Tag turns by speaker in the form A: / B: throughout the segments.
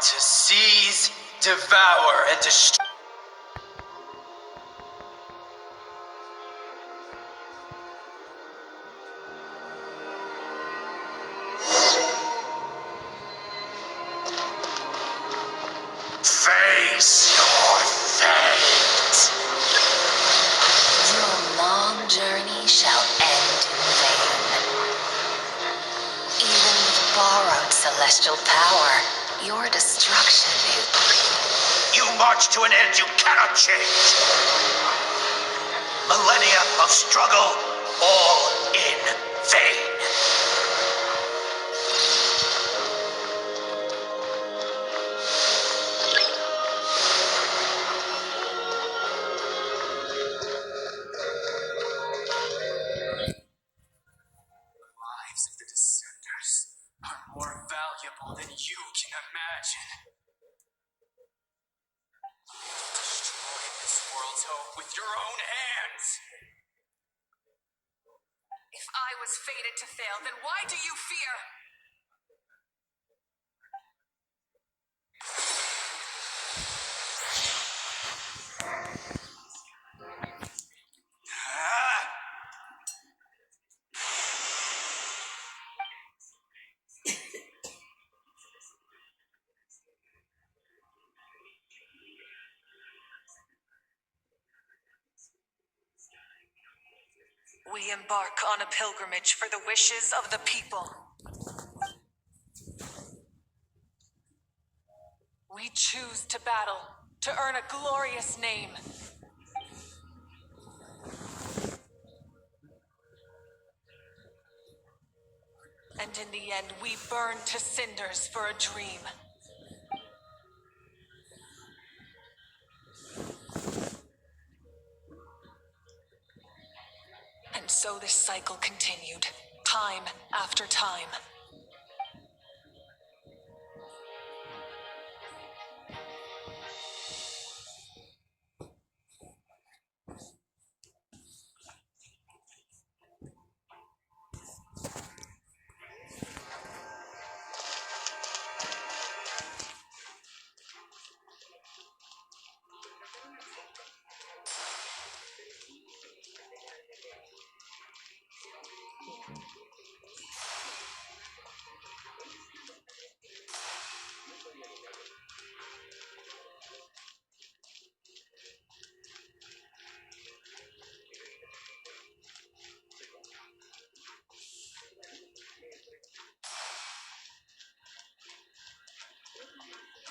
A: to seize, devour, and destroy. Face your fate.
B: Your long journey shall end in vain. Even with borrowed celestial power, your destruction is...
A: You march to an end you cannot change. Millennia of struggle, all in vain. More valuable than you can imagine. Destroy this world's hope with your own hands.
C: If I was fated to fail, then why do you fear? We embark on a pilgrimage for the wishes of the people. We choose to battle, to earn a glorious name. And in the end, we burn to cinders for a dream. And so this cycle continued, time after time.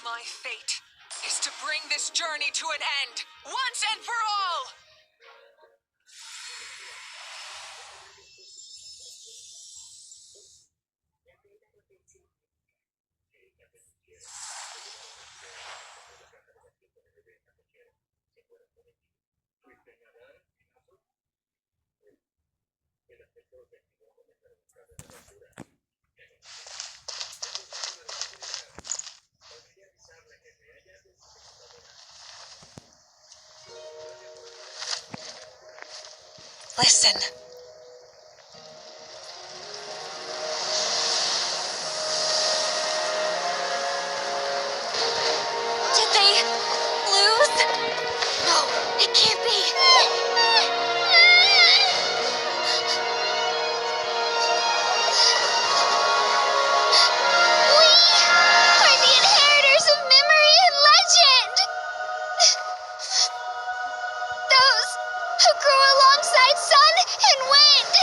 C: My fate is to bring this journey to an end, once and for all! Listen.
B: Did they lose? No, it can't be. We are the inheritors of memory and legend. Those who grew alongside sun and wind.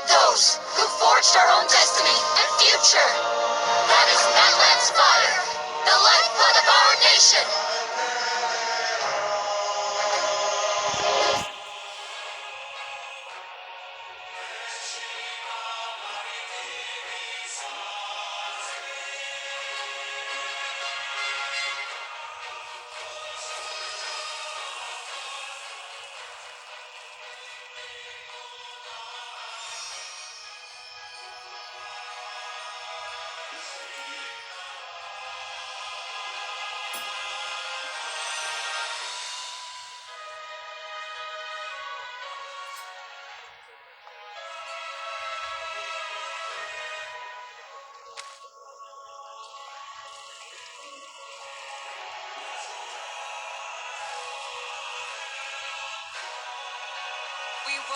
D: Those who forged our own destiny and future. That is Matland's fire, the lifeblood of our nation.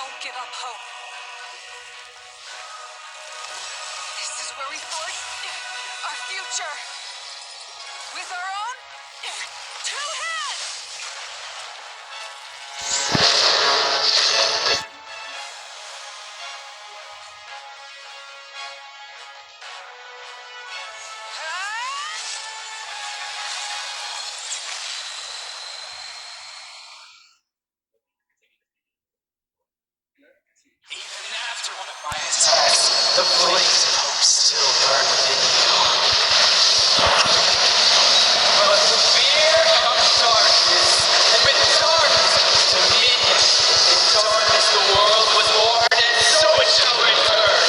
C: won't give up hope. This is where we forge our future. With our own two hands!
A: Even after one of my attacks, the flames of hope still burn within you. But with fear comes darkness, and with darkness dominion. In darkness the world was born, and so it shall return.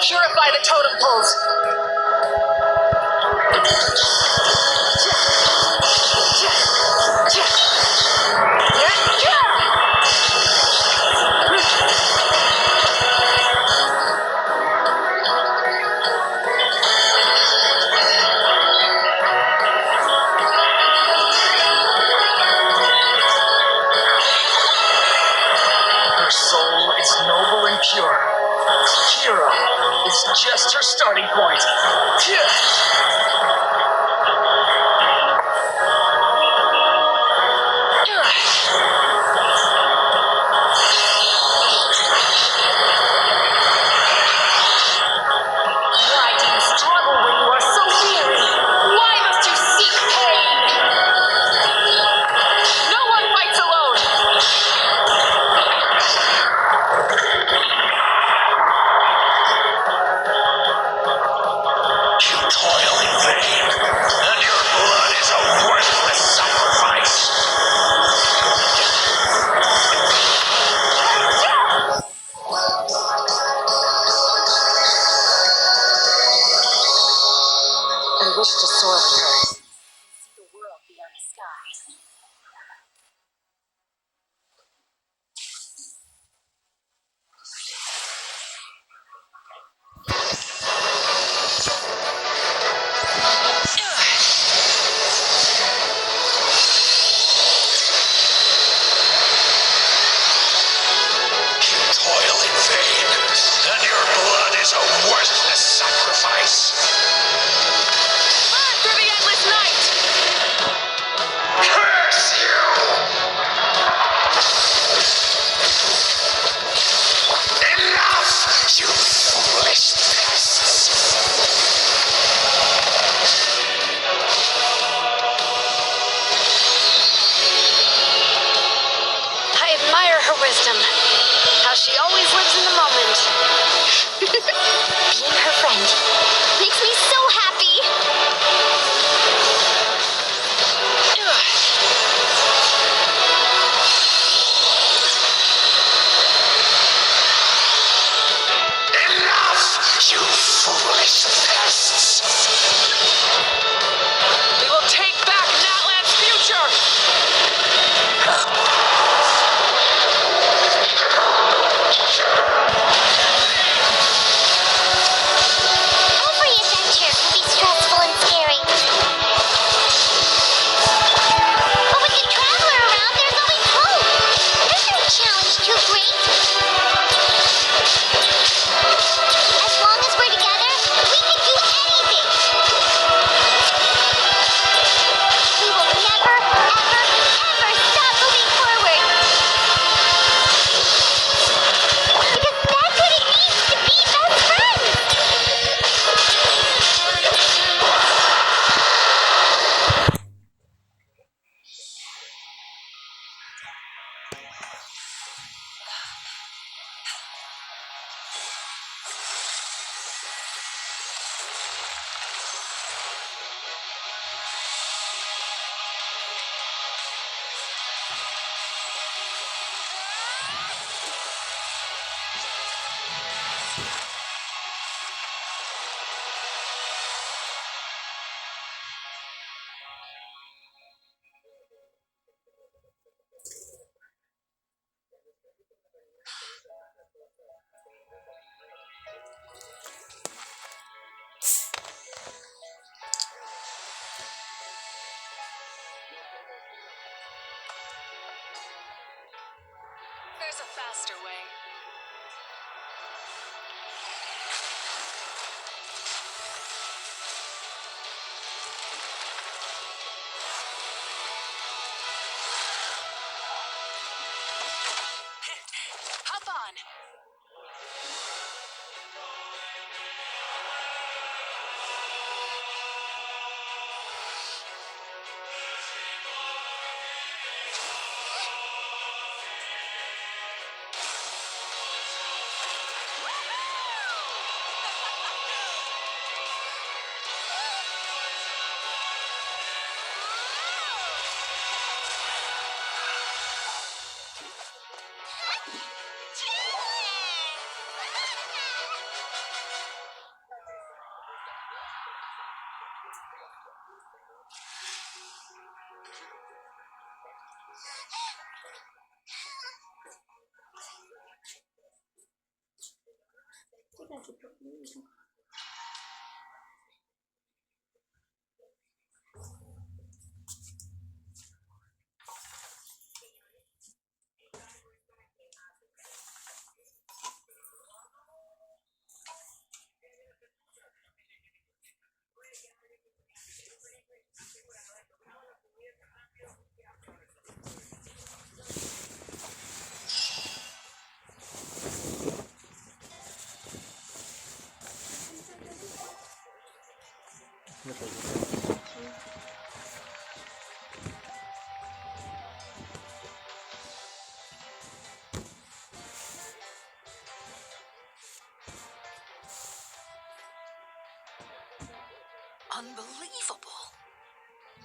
C: Purify the totem poles.
A: Her soul is noble and pure. Hero is just her starting point.
D: Why do you struggle when you are so weary? Why must you seek pain?
C: No one fights alone.
A: You toil in vain, and your blood is a worthless sacrifice.
D: I wish to soar with her. See the world beyond the skies.
A: You toil in vain, and your blood is a worthless sacrifice.
C: Burn through the endless night.
A: Curse
B: her wisdom. How she always lives in the moment. Being her friend makes me so happy.
D: Enough, you foolish pests!
A: We will take back Natlan's future!
B: Every adventure can be stressful and scary. But with the traveler around, there's always hope. There's no challenge too great. As long as we're together, we can do anything. We will never, ever, ever stop moving forward. Because that's what it means to be best friends.
C: There's a faster way. Hop on.
E: Unbelievable.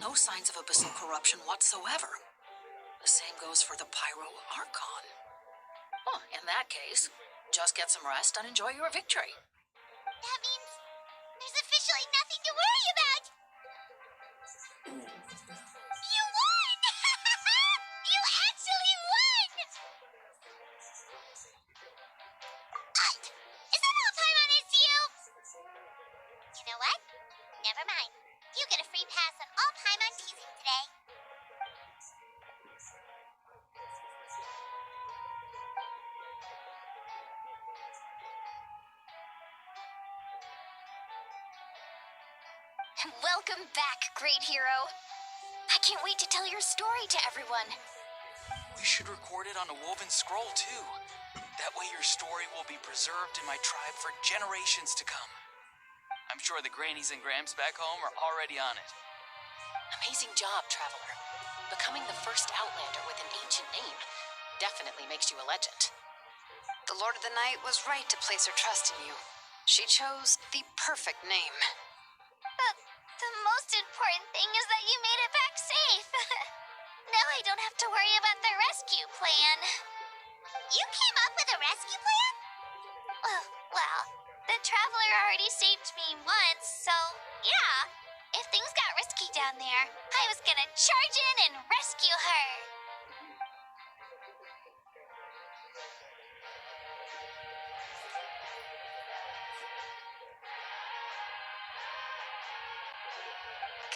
E: No signs of abyssal corruption whatsoever. The same goes for the Pyro Archon. Oh, in that case, just get some rest and enjoy your victory.
B: That means there's officially nothing to worry about. You won! You actually won! Is that all Paimon is to you? You know what? Never mind. You get a free pass on all Paimon teasing today. Welcome back, great hero. I can't wait to tell your story to everyone.
F: We should record it on a woven scroll, too. That way your story will be preserved in my tribe for generations to come. I'm sure the grannies and grams back home are already on it.
E: Amazing job, Traveler. Becoming the first Outlander with an ancient name. definitely makes you a legend.
C: The Lord of the Night was right to place her trust in you. She chose the perfect name.
B: But the most important thing is that you made it back safe. Now I don't have to worry about the rescue plan.
D: You came up with a rescue plan?
B: Oh, well, the Traveler already saved me once, so yeah. If things got risky down there, I was gonna charge in and rescue her.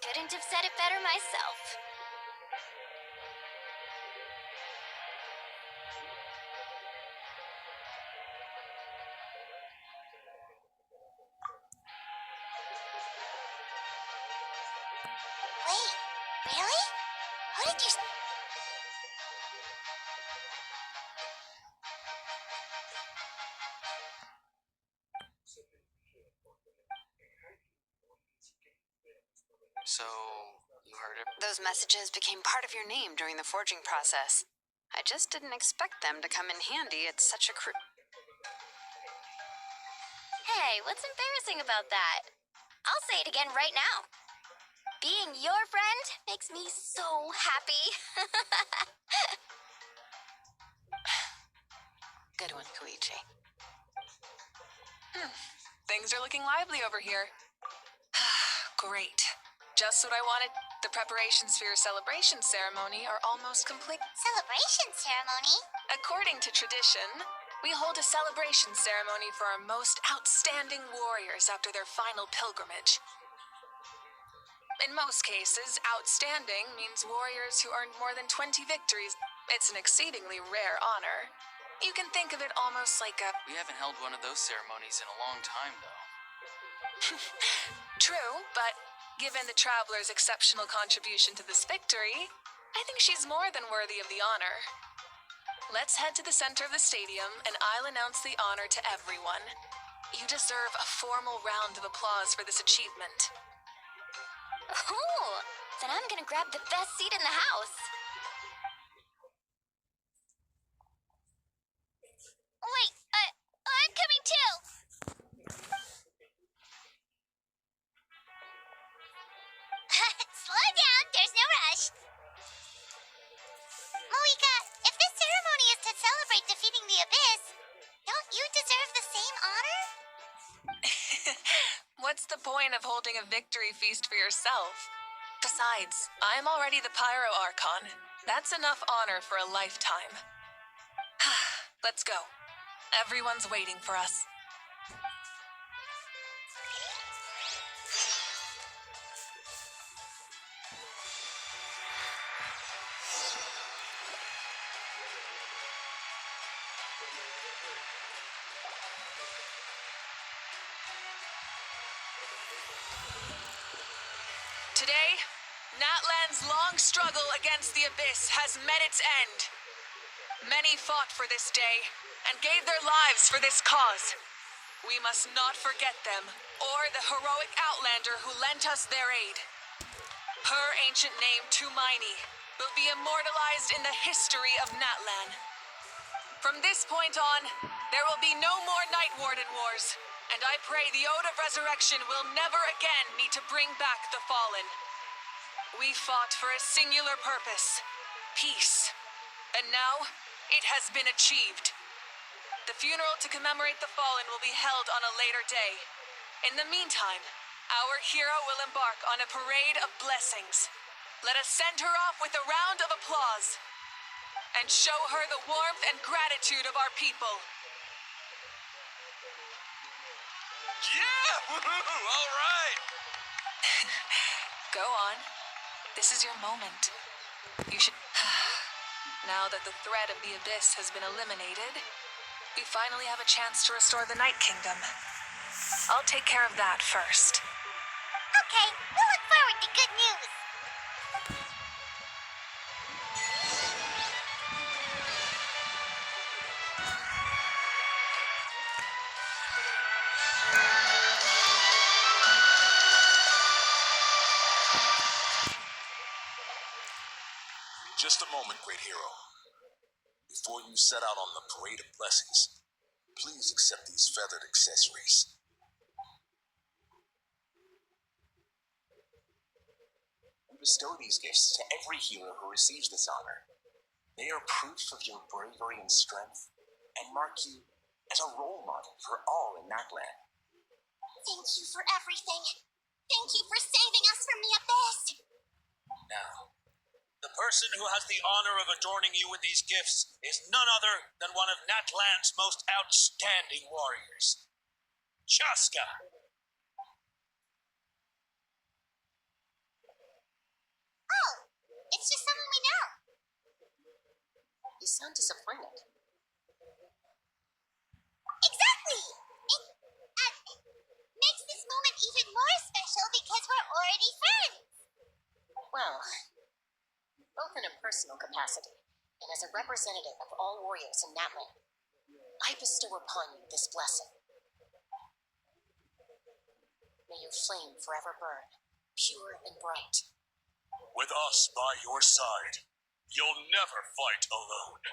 B: Couldn't have said it better myself.
D: Wait, really? Who did you...
F: So, you heard it?
C: Those messages became part of your name during the forging process. I just didn't expect them to come in handy at such a
B: Hey, what's embarrassing about that? I'll say it again right now. Being your friend makes me so happy.
C: good one, Koichi.
G: Things are looking lively over here. Great. Just what I wanted. The preparations for your celebration ceremony are almost complete.
D: Celebration ceremony?
G: According to tradition, we hold a celebration ceremony for our most outstanding warriors after their final pilgrimage. In most cases, outstanding means warriors who earned more than 20 victories. It's an exceedingly rare honor. You can think of it almost like a...
F: We haven't held one of those ceremonies in a long time, though.
G: True, but given the Traveler's exceptional contribution to this victory, I think she's more than worthy of the honor. Let's head to the center of the stadium, and I'll announce the honor to everyone. You deserve a formal round of applause for this achievement.
B: Oh, then I'm gonna grab the best seat in the house. Wait, I'm coming too.
D: Slow down, there's no rush. Mavuika, if this ceremony is to celebrate defeating the Abyss, don't you deserve the same honor?
G: What's the point of holding a victory feast for yourself? Besides, I'm already the Pyro Archon. That's enough honor for a lifetime. Let's go. Everyone's waiting for us. Today, Natlan's long struggle against the Abyss has met its end. Many fought for this day and gave their lives for this cause. We must not forget them or the heroic Outlander who lent us their aid. Her ancient name, Tumaini, will be immortalized in the history of Natlan. From this point on, there will be no more Night Warden wars, and I pray the Ode of Resurrection will never again need to bring back the fallen. We fought for a singular purpose, peace, and now it has been achieved. The funeral to commemorate the fallen will be held on a later day. In the meantime, our hero will embark on a parade of blessings. Let us send her off with a round of applause and show her the warmth and gratitude of our people.
A: Yeah! Woohoo! All right!
G: Go on. This is your moment. You should... Now that the threat of the Abyss has been eliminated, we finally have a chance to restore the Night Kingdom. I'll take care of that first.
D: Okay, we'll look forward to good news.
H: Just a moment, great hero. Before you set out on the parade of blessings, please accept these feathered accessories. We bestow these gifts to every hero who receives this honor. They are proof of your bravery and strength, and mark you as a role model for all in Natland.
B: Thank you for everything. Thank you for saving us from the abyss.
H: Now, the person who has the honor of adorning you with these gifts is none other than one of Natland's most outstanding warriors, Chaska.
B: Oh, it's just someone we know.
E: You sound disappointed.
B: Exactly. It makes this moment even more special because we're already friends.
E: Well, both in a personal capacity and as a representative of all warriors in Natland, I bestow upon you this blessing. May your flame forever burn, pure and bright.
H: With us by your side, you'll never fight alone.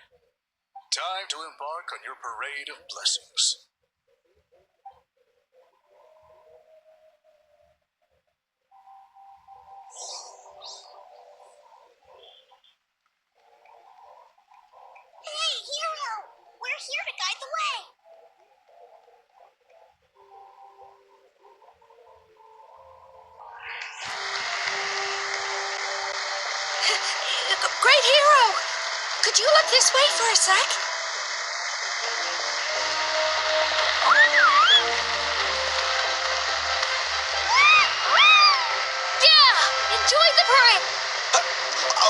H: Time to embark on your parade of blessings.
B: Hey, hero! We're here to guide the way.
E: Great hero! Could you look this way for a sec? Yeah! Enjoy the parade!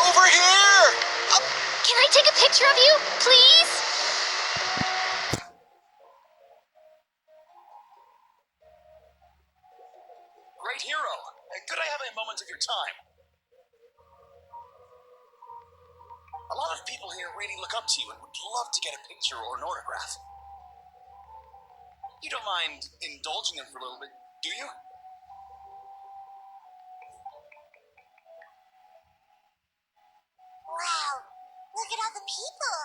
H: Over here!
B: Can I take a picture of you, please?
H: Great hero! Could I have a moment of your time? A lot of people here really look up to you and would love to get a picture or an autograph. You don't mind indulging them for a little bit, do you?
B: Wow, look at all the people.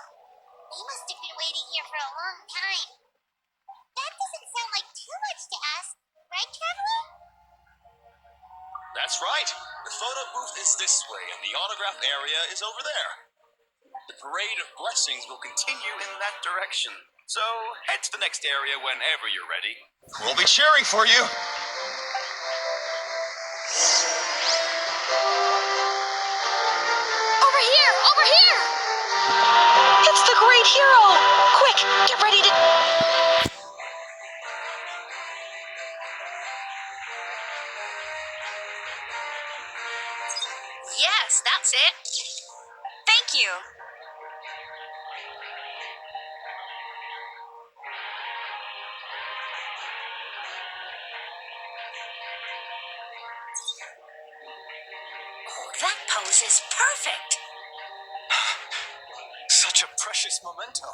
B: They must have been waiting here for a long time. That doesn't sound like too much to ask, right, Traveler?
H: That's right. The photo booth is this way and the autograph area is over there. The parade of blessings will continue in that direction. So head to the next area whenever you're ready. We'll be cheering for you.
B: Over here! Over here!
E: It's the great hero! Quick, get ready to...
G: Yes, that's it. Thank you. Oh, that pose is perfect.
H: Such a precious memento.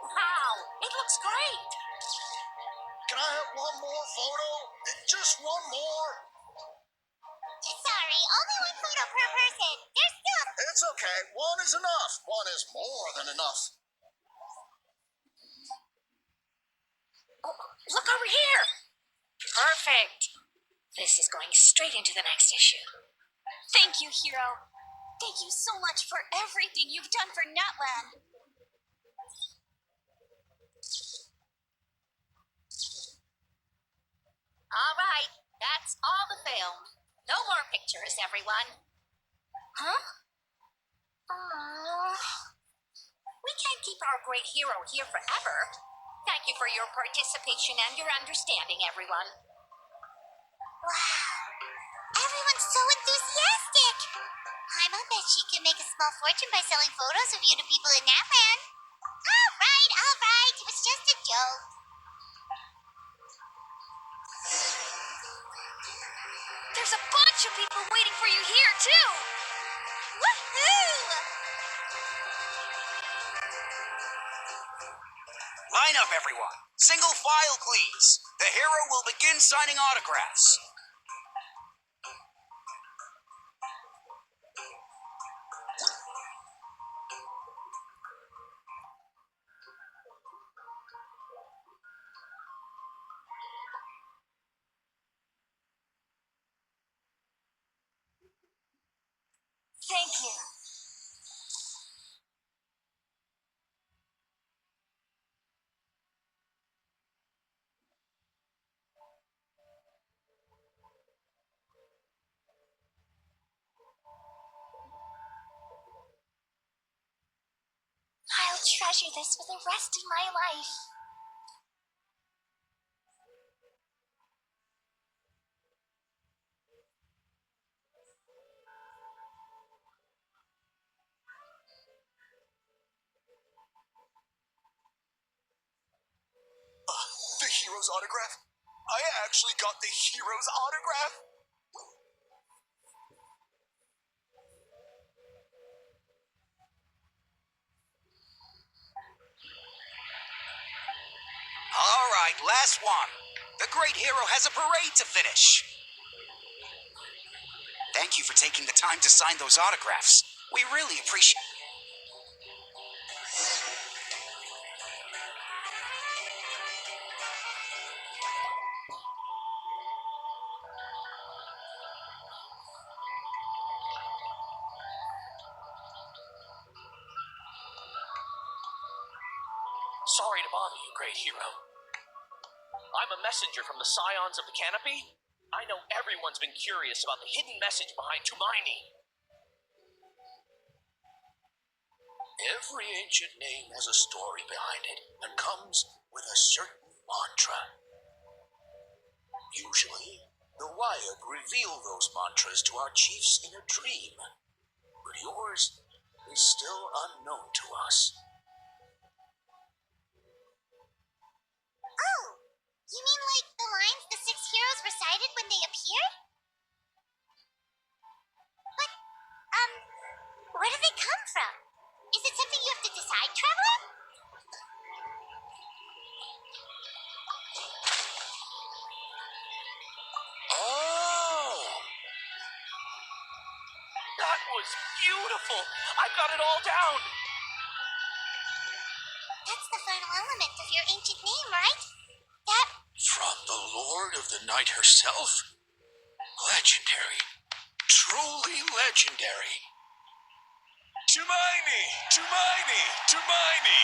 G: Wow, it looks great.
H: Can I have one more photo? Just one more.
B: Sorry, only one photo per person. There's still...
H: It's okay. One is enough. One is more than enough.
G: Oh, look over here. Perfect. This is going straight into the next issue.
B: Thank you, hero. Thank you so much for everything you've done for Natland.
E: All right, that's all the film. No more pictures, everyone.
B: Huh?
E: We can't keep our great hero here forever. Thank you for your participation and your understanding, everyone.
B: Wow. Everyone's so enthusiastic. Paimon bet she can make a small fortune by selling photos of you to people in Natland. All right. It was just a joke.
G: There's a bunch of people waiting for you here, too.
B: Woohoo!
I: Line up, everyone. Single file, please. The hero will begin signing autographs.
C: Thank you.
B: I'll treasure this for the rest of my life.
I: The hero's autograph? I actually got the hero's autograph? All right, last one. The great hero has a parade to finish. Thank you for taking the time to sign those autographs. We really appreciate it.
A: Sorry to bother you, great hero. I'm a messenger from the Scions of the Canopy. I know everyone's been curious about the hidden message behind Tumaini.
H: Every ancient name has a story behind it and comes with a certain mantra. Usually, the Wyad reveal those mantras to our chiefs in a dream, but yours is still unknown to us.
B: Oh, you mean like the lines the 6 heroes recited when they appeared? But, where do they come from? Is it something you have to decide, Traveler?
H: Oh!
A: That was beautiful. I got it all down.
B: That's the final element of your ancient name, right? That...
H: From the Lord of the Night herself? Legendary. Truly legendary.
I: Tumaini! Tumaini! Tumaini!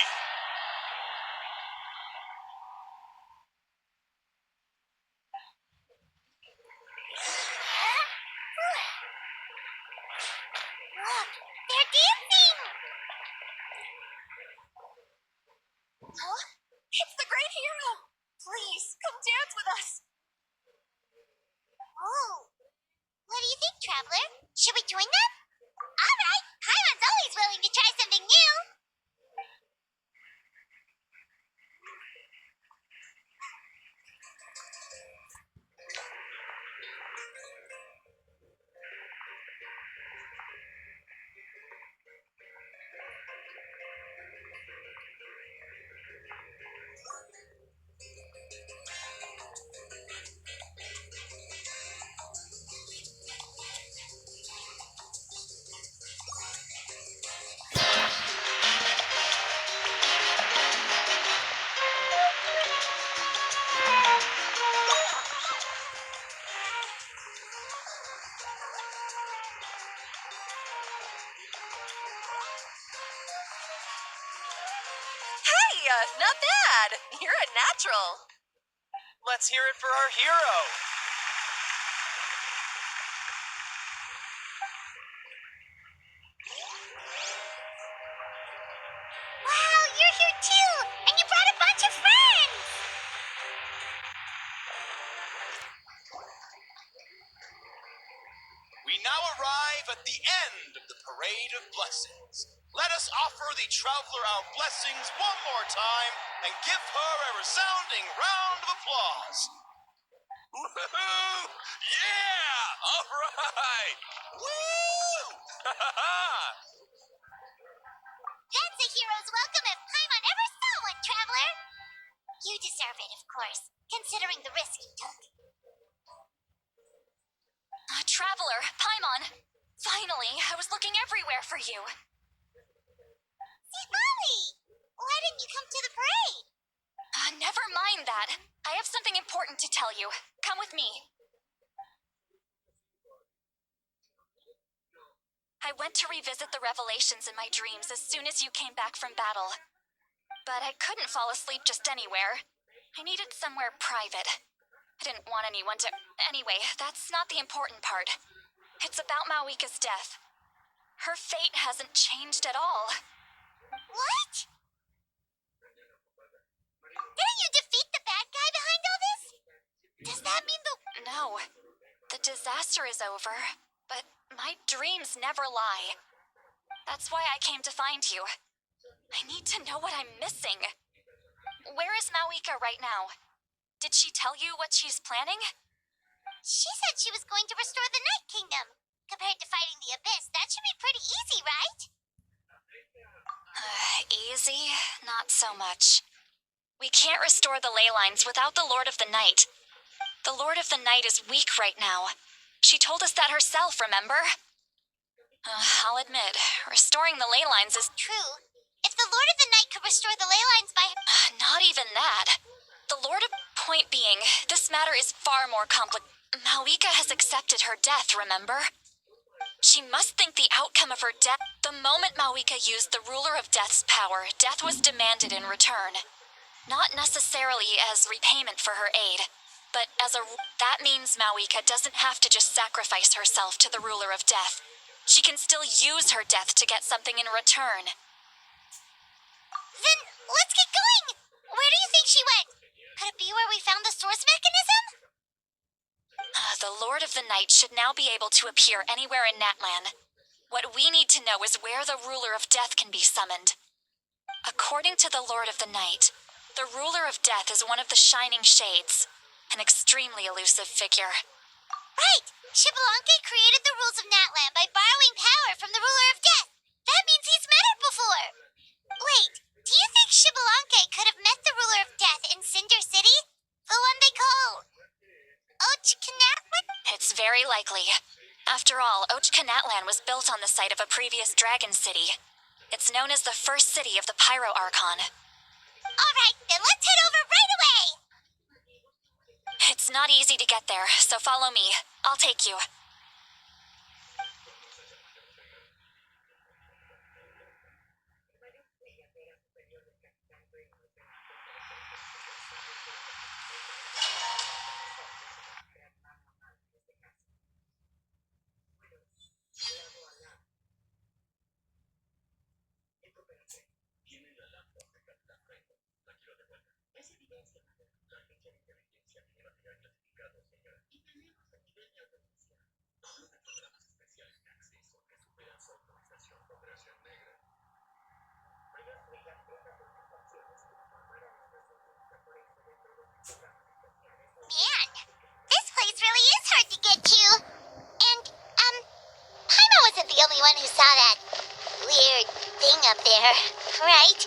B: Look, they're dancing!
C: Huh? It's the great hero. Please, come dance with us.
B: Oh. What do you think, Traveler? Should we join them? All right. Paimon's always willing to try something new.
C: Hey, not bad. You're a natural.
A: Let's hear it for our hero.
B: Wow, you're here too! And you brought a bunch of friends!
H: We now arrive at the end of the Parade of Blessings. Let us offer the traveler our blessings one more time and give her a resounding round of applause. Woohoo! Yeah! All right! Woo!
B: That's a hero's welcome if Paimon ever saw one, Traveler! You deserve it, of course, considering the risk you took.
C: Traveler, Paimon. Finally, I was looking everywhere for you.
B: See, Molly! Why didn't you come to the parade?
C: Never mind that. I have something important to tell you. Come with me. I
J: I went to revisit the revelations in my dreams as soon as you came back from battle. But I couldn't fall asleep just anywhere. I needed somewhere private. I didn't want anyone to... Anyway, that's not the important part. It's about Mavuika's death. Her fate hasn't changed at all.
B: What? Didn't you defeat the bad guy behind all this? Does that mean the...
J: No. The disaster is over, but my dreams never lie. That's why I came to find you. I need to know what I'm missing. Where is Mavuika right now? Did she tell you what she's planning?
B: She said she was going to restore the Night Kingdom. Compared to fighting the Abyss, that should be pretty easy, right?
J: Easy? Not so much. We can't restore the ley lines without the Lord of the Night. The Lord of the Night is weak right now. She told us that herself, remember? I'll admit, restoring the ley lines is...
B: True. If the Lord of the Night could restore the ley lines by...
J: Not even that. The Lord of... Point being, this matter is far more complicated. Mavuika has accepted her death, remember? She must think the outcome of her death... The moment Mavuika used the Ruler of Death's power, death was demanded in return. Not necessarily as repayment for her aid, but as a... That means Mavuika doesn't have to just sacrifice herself to the Ruler of Death. She can still use her death to get something in return.
B: Then, let's get going! Where do you think she went? Could it be where we found the source mechanism?
J: The Lord of the Night should now be able to appear anywhere in Natlan. What we need to know is where the Ruler of Death can be summoned. According to the Lord of the Night, the Ruler of Death is one of the Shining Shades, an extremely elusive figure.
B: Right! Shibalanke created the rules of Natlan by borrowing power from the Ruler of Death. That means he's met her before. Wait, do you think Shibalanke could have met the Ruler of Death in Cinder City? The one they call... Ochkanatlan?
J: It's very likely. After all, Ochkanatlan was built on the site of a previous dragon city. It's known as the first city of the Pyro Archon.
B: Alright, then let's head over right away!
J: It's not easy to get there, so follow me. I'll take you.
B: Man, this place really is hard to get to. And, Paimon wasn't the only one who saw that weird thing up there, right?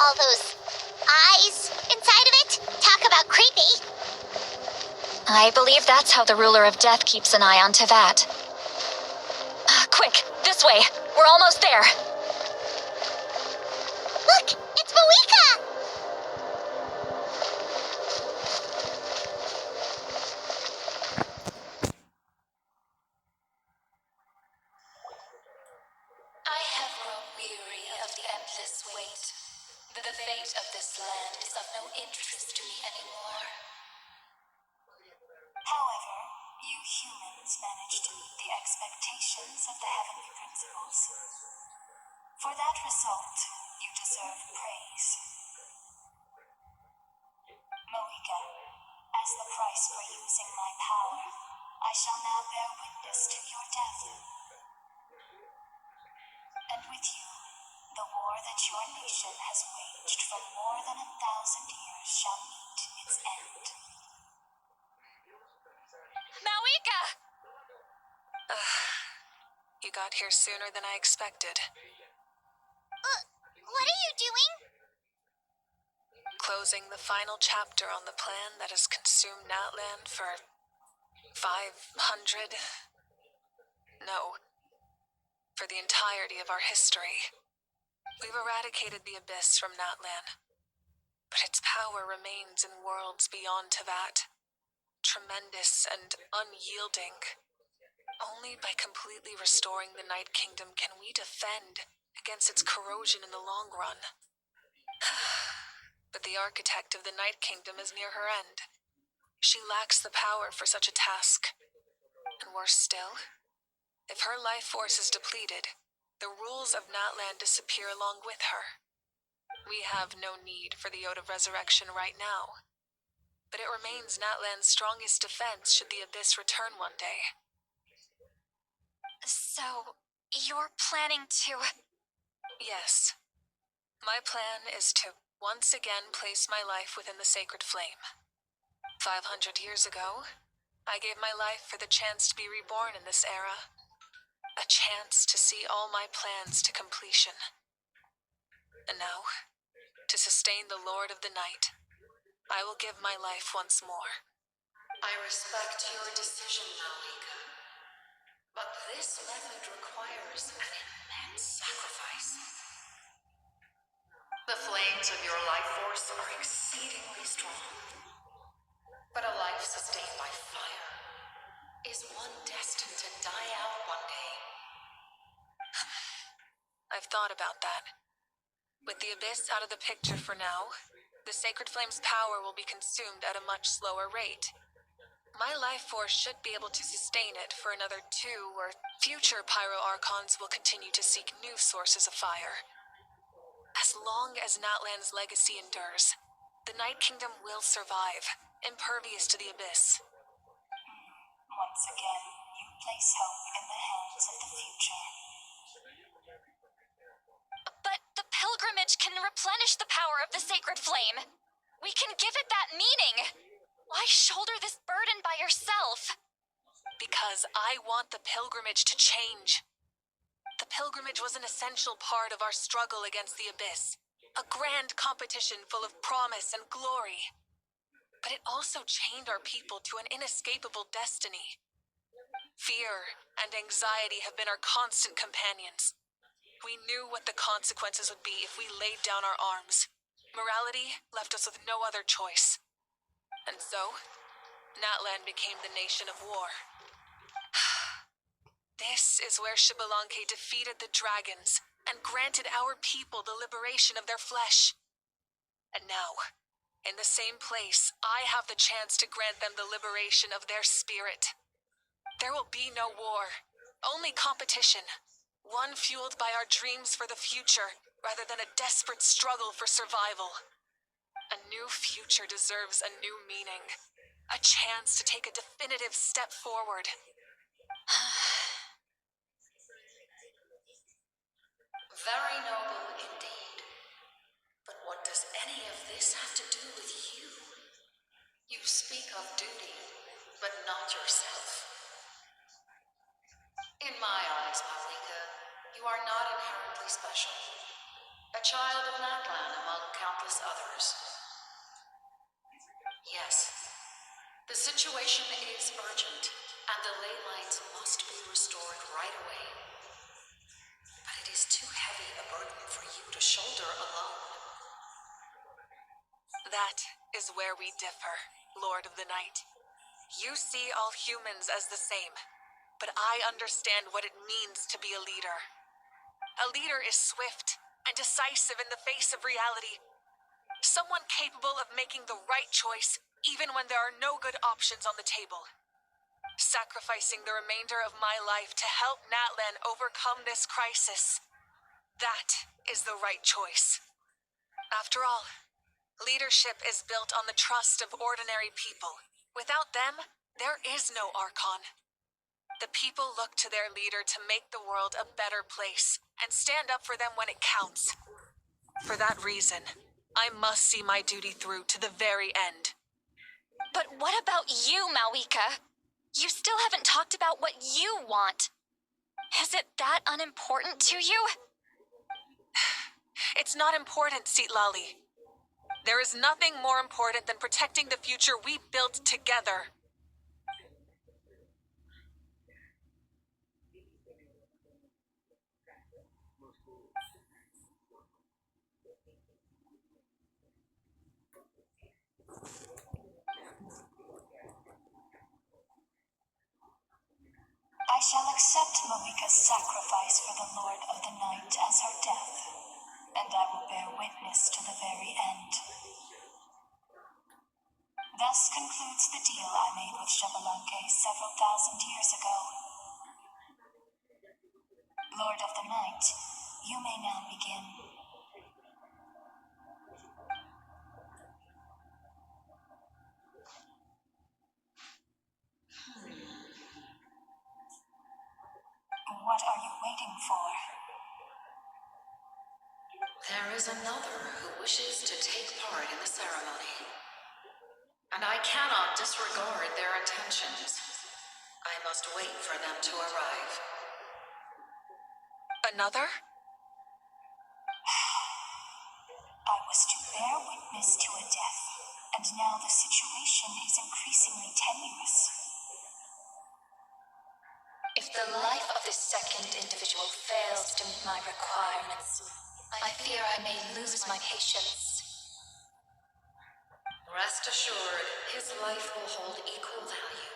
B: All those eyes inside of it? Talk about creepy.
J: I believe that's how the Ruler of Death keeps an eye on Tevat. Quick, this way. We're almost there.
B: Look, it's Mavuika!
J: I have grown weary of the endless wait. The fate of this land is of no interest to me anymore.
K: However, you humans manage to meet the expectations of the heavenly principles. For that result, you deserve praise. Mavuika, as the price for using my power, I shall now bear witness to your death. And with you, the war that your nation has waged for more than 1,000 years shall meet its end.
J: Mavuika!
G: You got here sooner than I expected.
B: What are you doing?
G: Closing the final chapter on the plan that has consumed Natlan for 500... No. For the entirety of our history. We've eradicated the Abyss from Natlan, but its power remains in worlds beyond Tevat. Tremendous and unyielding. Only by completely restoring the Night Kingdom can we defend against its corrosion in the long run. But the architect of the Night Kingdom is near her end. She lacks the power for such a task. And worse still, if her life force is depleted, the rules of Natlan disappear along with her. We have no need for the Ode of Resurrection right now, but it remains Natlan's strongest defense should the Abyss return one day.
J: So, you're planning to...
G: Yes. My plan is to once again place my life within the sacred flame. 500 years ago, I gave my life for the chance to be reborn in this era. A chance to see all my plans to completion. And now, to sustain the Lord of the Night, I will give my life once more.
E: I respect your decision, Mavuika. But this method requires an immense sacrifice. The flames of your life force are exceedingly strong. But a life sustained by fire is one destined to die out one day.
G: I've thought about that. With the Abyss out of the picture for now, the Sacred Flame's power will be consumed at a much slower rate. My life force should be able to sustain it for another 2 or future Pyro-Archons will continue to seek new sources of fire. As long as Natlan's legacy endures, the Night Kingdom will survive, impervious to the Abyss.
K: Once again, you place hope in the hands of the future.
J: But the pilgrimage can replenish the power of the sacred flame. We can give it that meaning. Why shoulder this burden by yourself?
G: Because I want the pilgrimage to change. The pilgrimage was an essential part of our struggle against the Abyss. A grand competition full of promise and glory. But it also chained our people to an inescapable destiny. Fear and anxiety have been our constant companions. We knew what the consequences would be if we laid down our arms. Morality left us with no other choice. And so, Natlan became the nation of war. This is where Xbalanque defeated the dragons and granted our people the liberation of their flesh. And now, in the same place, I have the chance to grant them the liberation of their spirit. There will be no war, only competition. One fueled by our dreams for the future, rather than a desperate struggle for survival. A new future deserves a new meaning. A chance to take a definitive step forward.
E: Very noble indeed. But what does any of this have to do with you? You speak of duty, but not yourself. In my eyes, Mavuika, you are not inherently special. A child of Natlan among countless others. Yes, the situation is urgent, and the ley lines must be restored right away. But it is too heavy a burden for you to shoulder alone.
G: That is where we differ, Lord of the Night. You see all humans as the same, but I understand what it means to be a leader. A leader is swift and decisive in the face of reality. Someone capable of making the right choice even when there are no good options on the table. Sacrificing the remainder of my life to help Natlan overcome this crisis. That is the right choice. After all, leadership is built on the trust of ordinary people. Without them, there is no Archon. The people look to their leader to make the world a better place and stand up for them when it counts. For that reason, I must see my duty through to the very end.
J: But what about you, Mavuika? You still haven't talked about what you want. Is it that unimportant to you?
G: It's not important, Sitlali. There is nothing more important than protecting the future we built together.
K: I shall accept Mavuika's sacrifice for the Lord of the Night as her death, and I will bear witness to the very end. Thus concludes the deal I made with Jabalanque several thousand years ago. Lord of the Night, you may now begin. What are you waiting for?
E: There is another who wishes to take part in the ceremony, and I cannot disregard their intentions. I must wait for them to arrive.
G: Another?
K: I was to bear witness to a death, and now the situation is increasingly tenuous.
J: If the life of this second individual fails to meet my requirements, I fear I may lose my patience.
E: Rest assured, his life will hold equal value.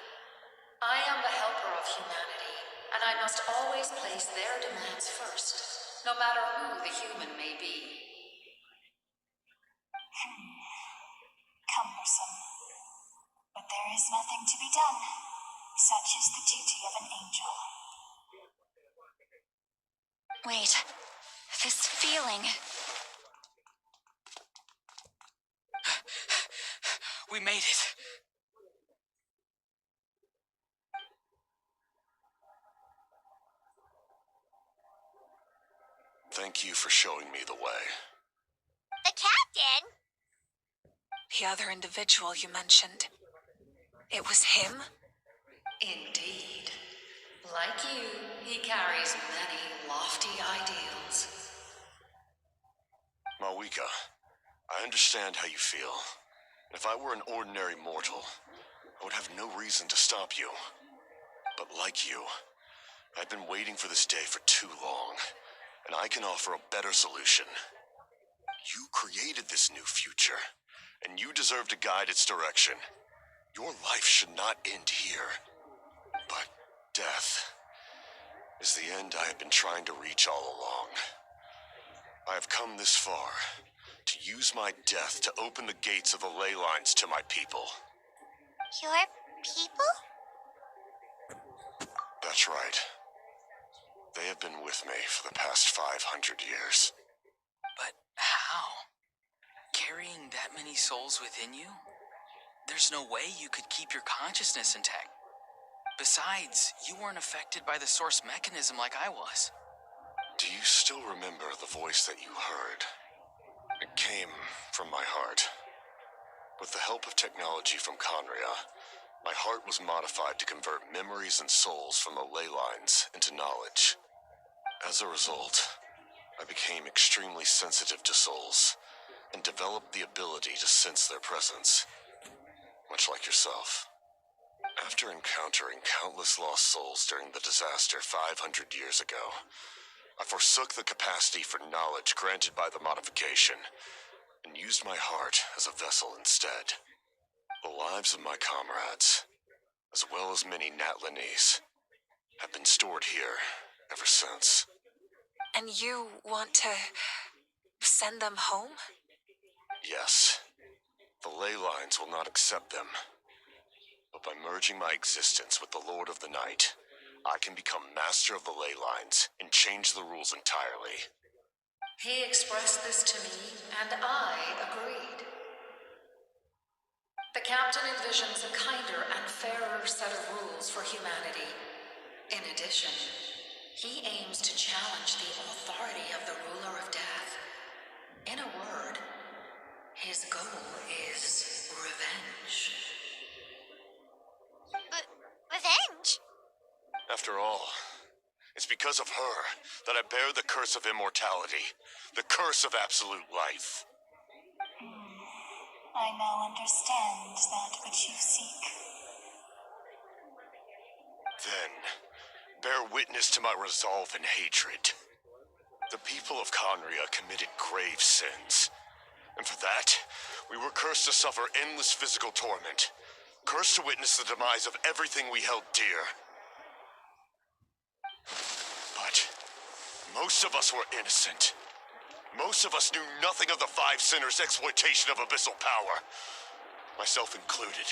E: I am the helper of humanity, and I must always place their demands first, no matter who the human may be.
K: Cumbersome. But there is nothing to be done. Such is the duty of an angel.
J: Wait, this feeling.
F: We made it.
H: Thank you for showing me the way.
B: The captain?
G: The other individual you mentioned. It was him?
E: Indeed. Like you, he carries many lofty ideals.
H: Mavuika, I understand how you feel. If I were an ordinary mortal, I would have no reason to stop you. But like you, I've been waiting for this day for too long, and I can offer a better solution. You created this new future, and you deserve to guide its direction. Your life should not end here. But death is the end I have been trying to reach all along. I have come this far to use my death to open the gates of the ley lines to my people.
B: Your people?
H: That's right. They have been with me for the past 500 years.
F: But how? Carrying that many souls within you? There's no way you could keep your consciousness intact. Besides, you weren't affected by the source mechanism like I was.
H: Do you still remember the voice that you heard? It came from my heart. With the help of technology from Conria, my heart was modified to convert memories and souls from the ley lines into knowledge. As a result, I became extremely sensitive to souls and developed the ability to sense their presence, much like yourself. After encountering countless lost souls during the disaster 500 years ago, I forsook the capacity for knowledge granted by the modification and used my heart as a vessel instead. The lives of my comrades, as well as many Natlanese, have been stored here ever since.
G: And you want to send them home?
H: Yes. The ley lines will not accept them. But by merging my existence with the Lord of the Night, I can become master of the ley lines and change the rules entirely.
E: He expressed this to me, and I agreed. The captain envisions a kinder and fairer set of rules for humanity. In addition, he aims to challenge the authority of the ruler of death. In a word, his goal is revenge.
B: Revenge?
H: After all, it's because of her that I bear the curse of immortality, the curse of absolute life.
K: I now understand that which you seek.
H: Then, bear witness to my resolve and hatred. The people of Conria committed grave sins, and for that, we were cursed to suffer endless physical torment, cursed to witness the demise of everything we held dear.
L: Most of us were innocent. Most of us knew nothing of the Five Sinners' exploitation of abyssal power. Myself included.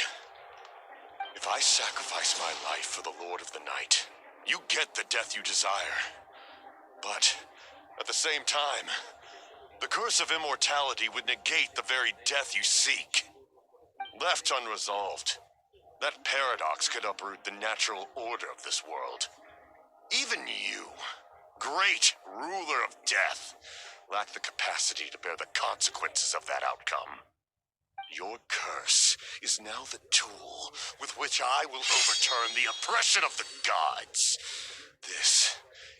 L: If I sacrifice my life for the Lord of the Night, you get the death you desire. But, at the same time, the curse of immortality would negate the very death you seek. Left unresolved, that paradox could uproot the natural order of this world. Even you, great ruler of death, lack the capacity to bear the consequences of that outcome. Your curse is now the tool with which I will overturn the oppression of the gods. This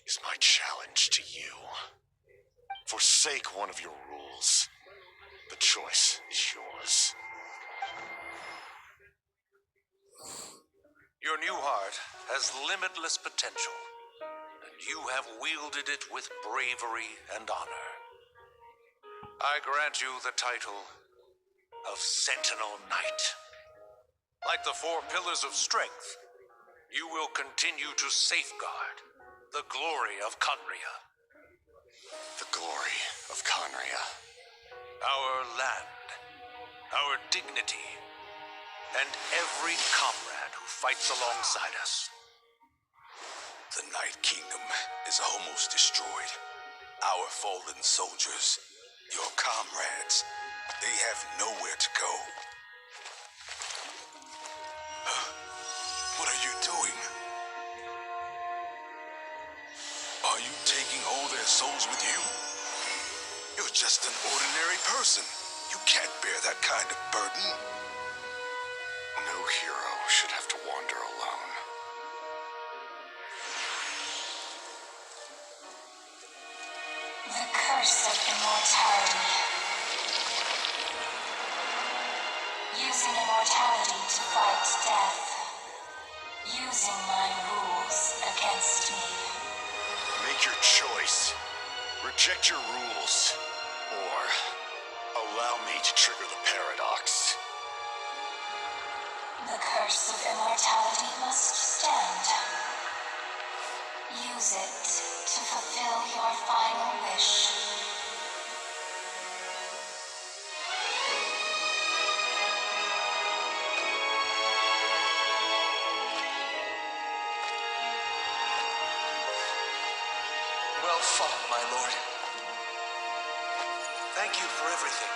L: is my challenge to you. Forsake one of your rules. The choice is yours.
M: Your new heart has limitless potential, and you have wielded it with bravery and honor. I grant you the title of Sentinel Knight. Like the four pillars of strength, you will continue to safeguard the glory of Conria.
L: The glory of Conria.
M: Our land, our dignity, and every comrade who fights alongside us.
I: The Night Kingdom is almost destroyed. Our fallen soldiers, your comrades, they have nowhere to go. What are you doing? Are you taking all their souls with you? You're just an ordinary person. You can't bear that kind of burden.
L: No hero should have to wander alone.
K: The curse of immortality. Using immortality to fight death. Using my rules against me.
L: Make your choice. Reject your rules. Or allow me to trigger the paradox.
K: The curse of immortality must stand. Use it to fulfill your final wish.
M: Well fought, my lord. Thank you for everything.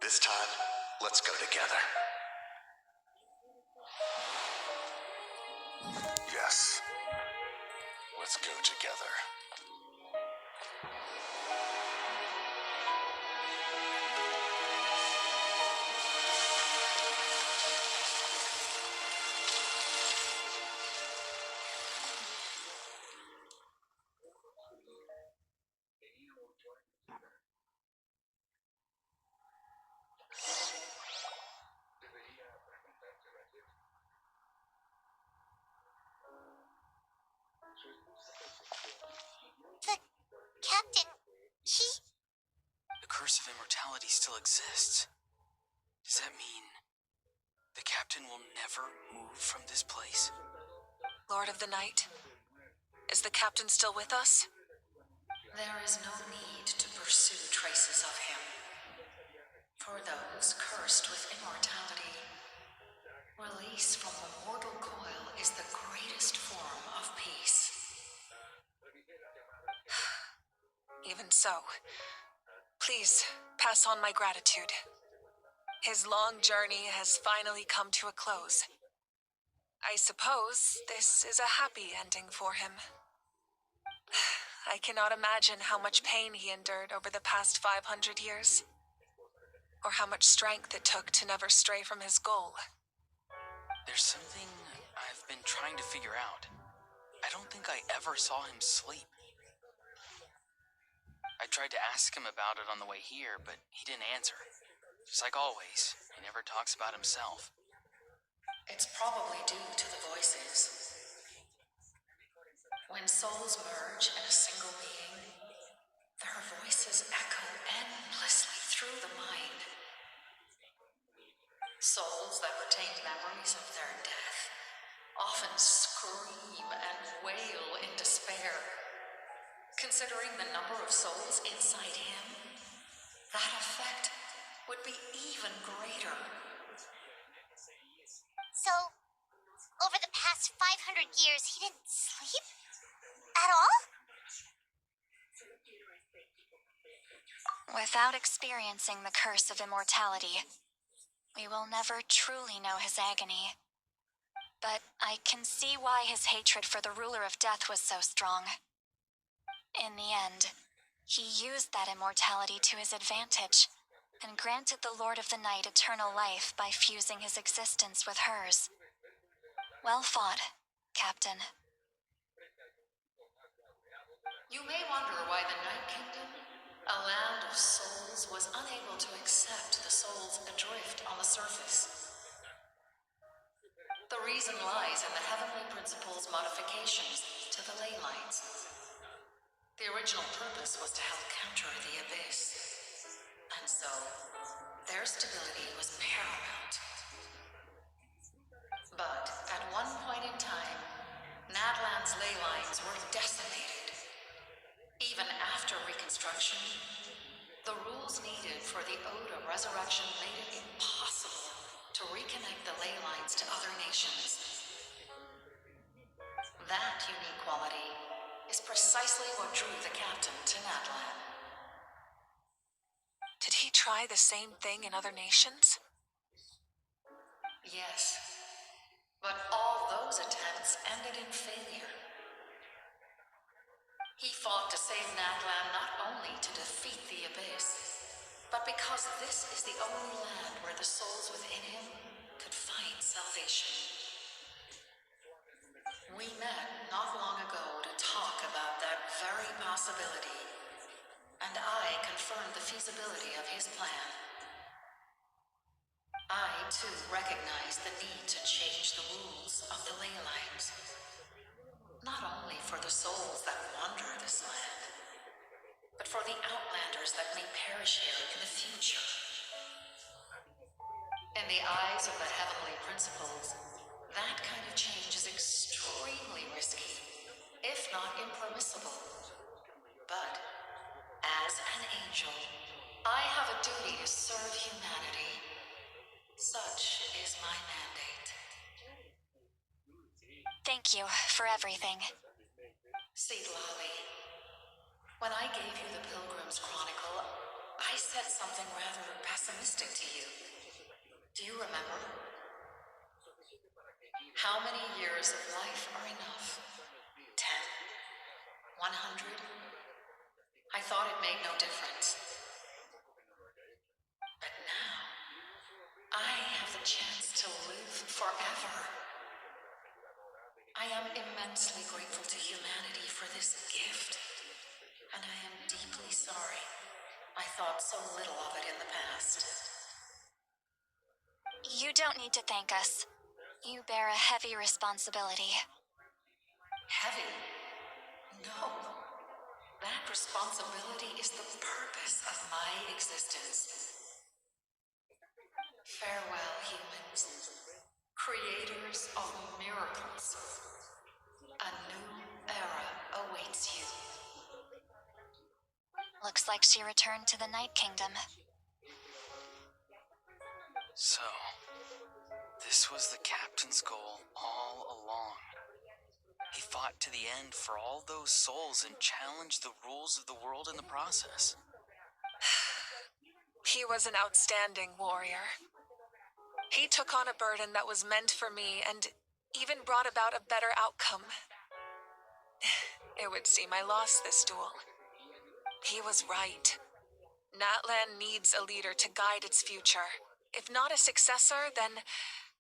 L: This time, let's go together. Yes. Let's go together.
B: The captain,
F: The curse of immortality still exists. Does that mean the captain will never move from this place?
G: Lord of the Night, is the captain still with us?
E: There is no need to pursue traces of him. For those cursed with immortality, release from the mortal coil is the greatest form of peace.
G: Even so, please pass on my gratitude. His long journey has finally come to a close. I suppose this is a happy ending for him. I cannot imagine how much pain he endured over the past 500 years, or how much strength it took to never stray from his goal.
F: There's something I've been trying to figure out. I don't think I ever saw him sleep. I tried to ask him about it on the way here, but he didn't answer. Just like always, he never talks about himself.
E: It's probably due to the voices. When souls merge in a single being, their voices echo endlessly through the mind. Souls that retain memories of their death often scream and wail in despair. Considering the number of souls inside him, that effect would be even greater.
B: So, over the past 500 years, he didn't sleep? At all?
J: Without experiencing the curse of immortality, we will never truly know his agony. But I can see why his hatred for the ruler of death was so strong. In the end, he used that immortality to his advantage, and granted the Lord of the Night eternal life by fusing his existence with hers. Well fought, Captain.
E: You may wonder why the Night Kingdom, a land of souls, was unable to accept the souls adrift on the surface. The reason lies in the Heavenly Principle's modifications to the ley lines. The original purpose was to help counter the abyss, and so their stability was paramount. But at one point in time, Nadland's ley lines were decimated. Even after reconstruction, the rules needed for the Ode of Resurrection made it impossible to reconnect the ley lines to other nations. That unique quality is precisely what drew the captain to Nadland.
G: Did he try the same thing in other nations?
E: Yes, but all those attempts ended in failure. He fought to save Nadland not only to defeat the abyss, but because this is the only land where the souls within him could find salvation. We met not long ago to talk about that very possibility, and I confirmed the feasibility of his plan. I, too, recognized the need to change the rules of the ley lines, not only for the souls that wander this land, but for the outlanders that may perish here in the future. In the eyes of the Heavenly Principles, that kind of change is extremely risky, if not impermissible. But, as an angel, I have a duty to serve humanity. Such is my mandate.
J: Thank you for everything.
E: Seedlali, when I gave you the Pilgrim's Chronicle, I said something rather pessimistic to you. Do you remember? How many years of life are enough? 10? 100? I thought it made no difference. But now, I have the chance to live forever. I am immensely grateful to humanity for this gift, and I am deeply sorry I thought so little of it in the past.
J: You don't need to thank us. You bear a heavy responsibility.
E: Heavy? No. That responsibility is the purpose of my existence. Farewell, humans, creators of miracles. A new era awaits you.
J: Looks like she returned to the Night Kingdom.
F: So, this was the captain's goal all along. He fought to the end for all those souls and challenged the rules of the world in the process.
G: He was an outstanding warrior. He took on a burden that was meant for me and even brought about a better outcome. It would seem I lost this duel. He was right. Natlan needs a leader to guide its future. If not a successor, then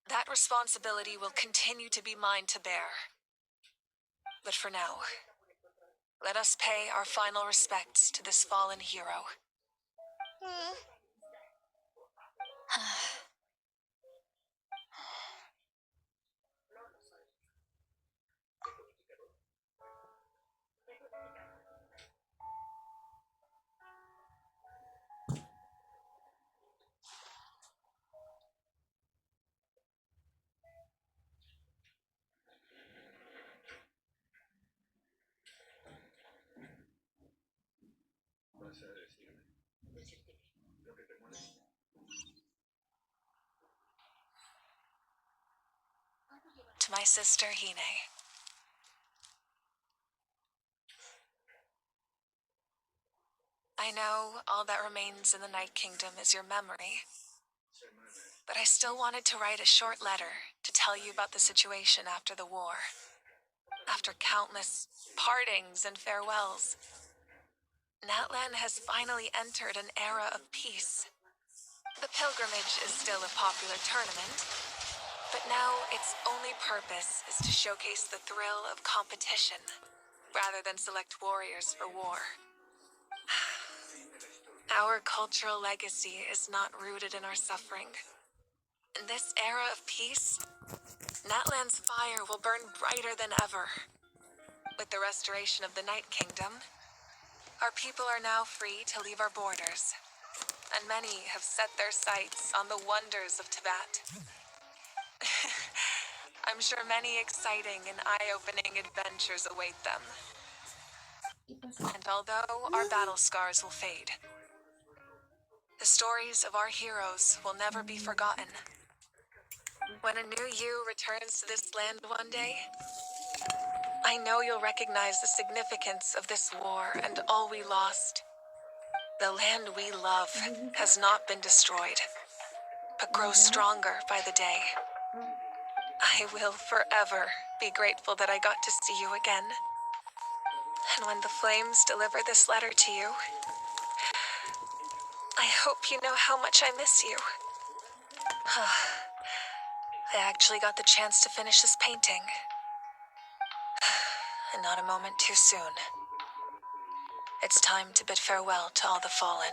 G: that responsibility will continue to be mine to bear. But for now, let us pay our final respects to this fallen hero. to my sister Hine. I know all that remains in the Night Kingdom is your memory, but I still wanted to write a short letter to tell you about the situation after the war. After countless partings and farewells, Natlan has finally entered an era of peace. The pilgrimage is still a popular tournament, but now its only purpose is to showcase the thrill of competition, rather than select warriors for war. Our cultural legacy is not rooted in our suffering. In this era of peace, Natlan's fire will burn brighter than ever. With the restoration of the Night Kingdom, our people are now free to leave our borders, and many have set their sights on the wonders of Tibet. I'm sure many exciting and eye-opening adventures await them. And although our battle scars will fade, the stories of our heroes will never be forgotten. When a new you returns to this land one day, I know you'll recognize the significance of this war and all we lost. The land we love has not been destroyed, but grows stronger by the day. I will forever be grateful that I got to see you again. And when the flames deliver this letter to you, I hope you know how much I miss you. I actually got the chance to finish this painting. And not a moment too soon. It's time to bid farewell to all the fallen.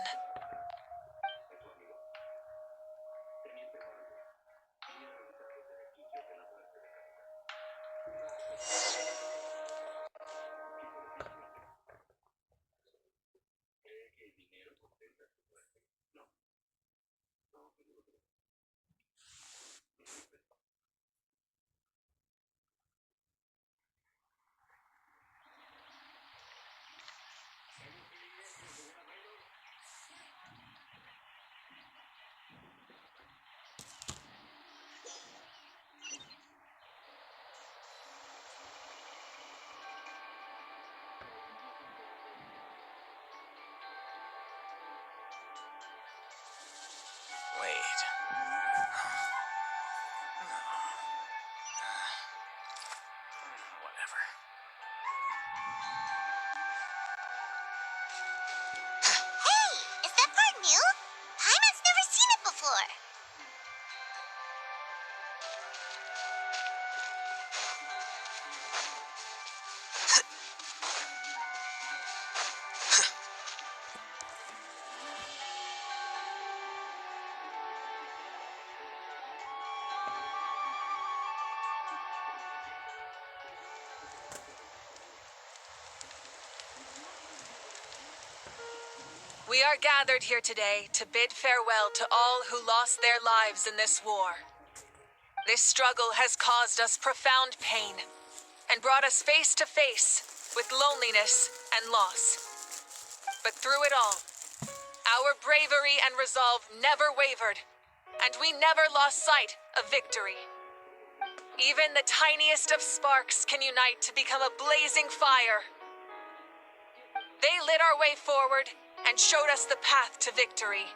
F: Wait. Whatever.
B: Hey, is that part new? Paimon's never seen it before.
G: We are gathered here today to bid farewell to all who lost their lives in this war. This struggle has caused us profound pain and brought us face to face with loneliness and loss. But through it all, our bravery and resolve never wavered, and we never lost sight of victory. Even the tiniest of sparks can unite to become a blazing fire. They lit our way forward and showed us the path to victory.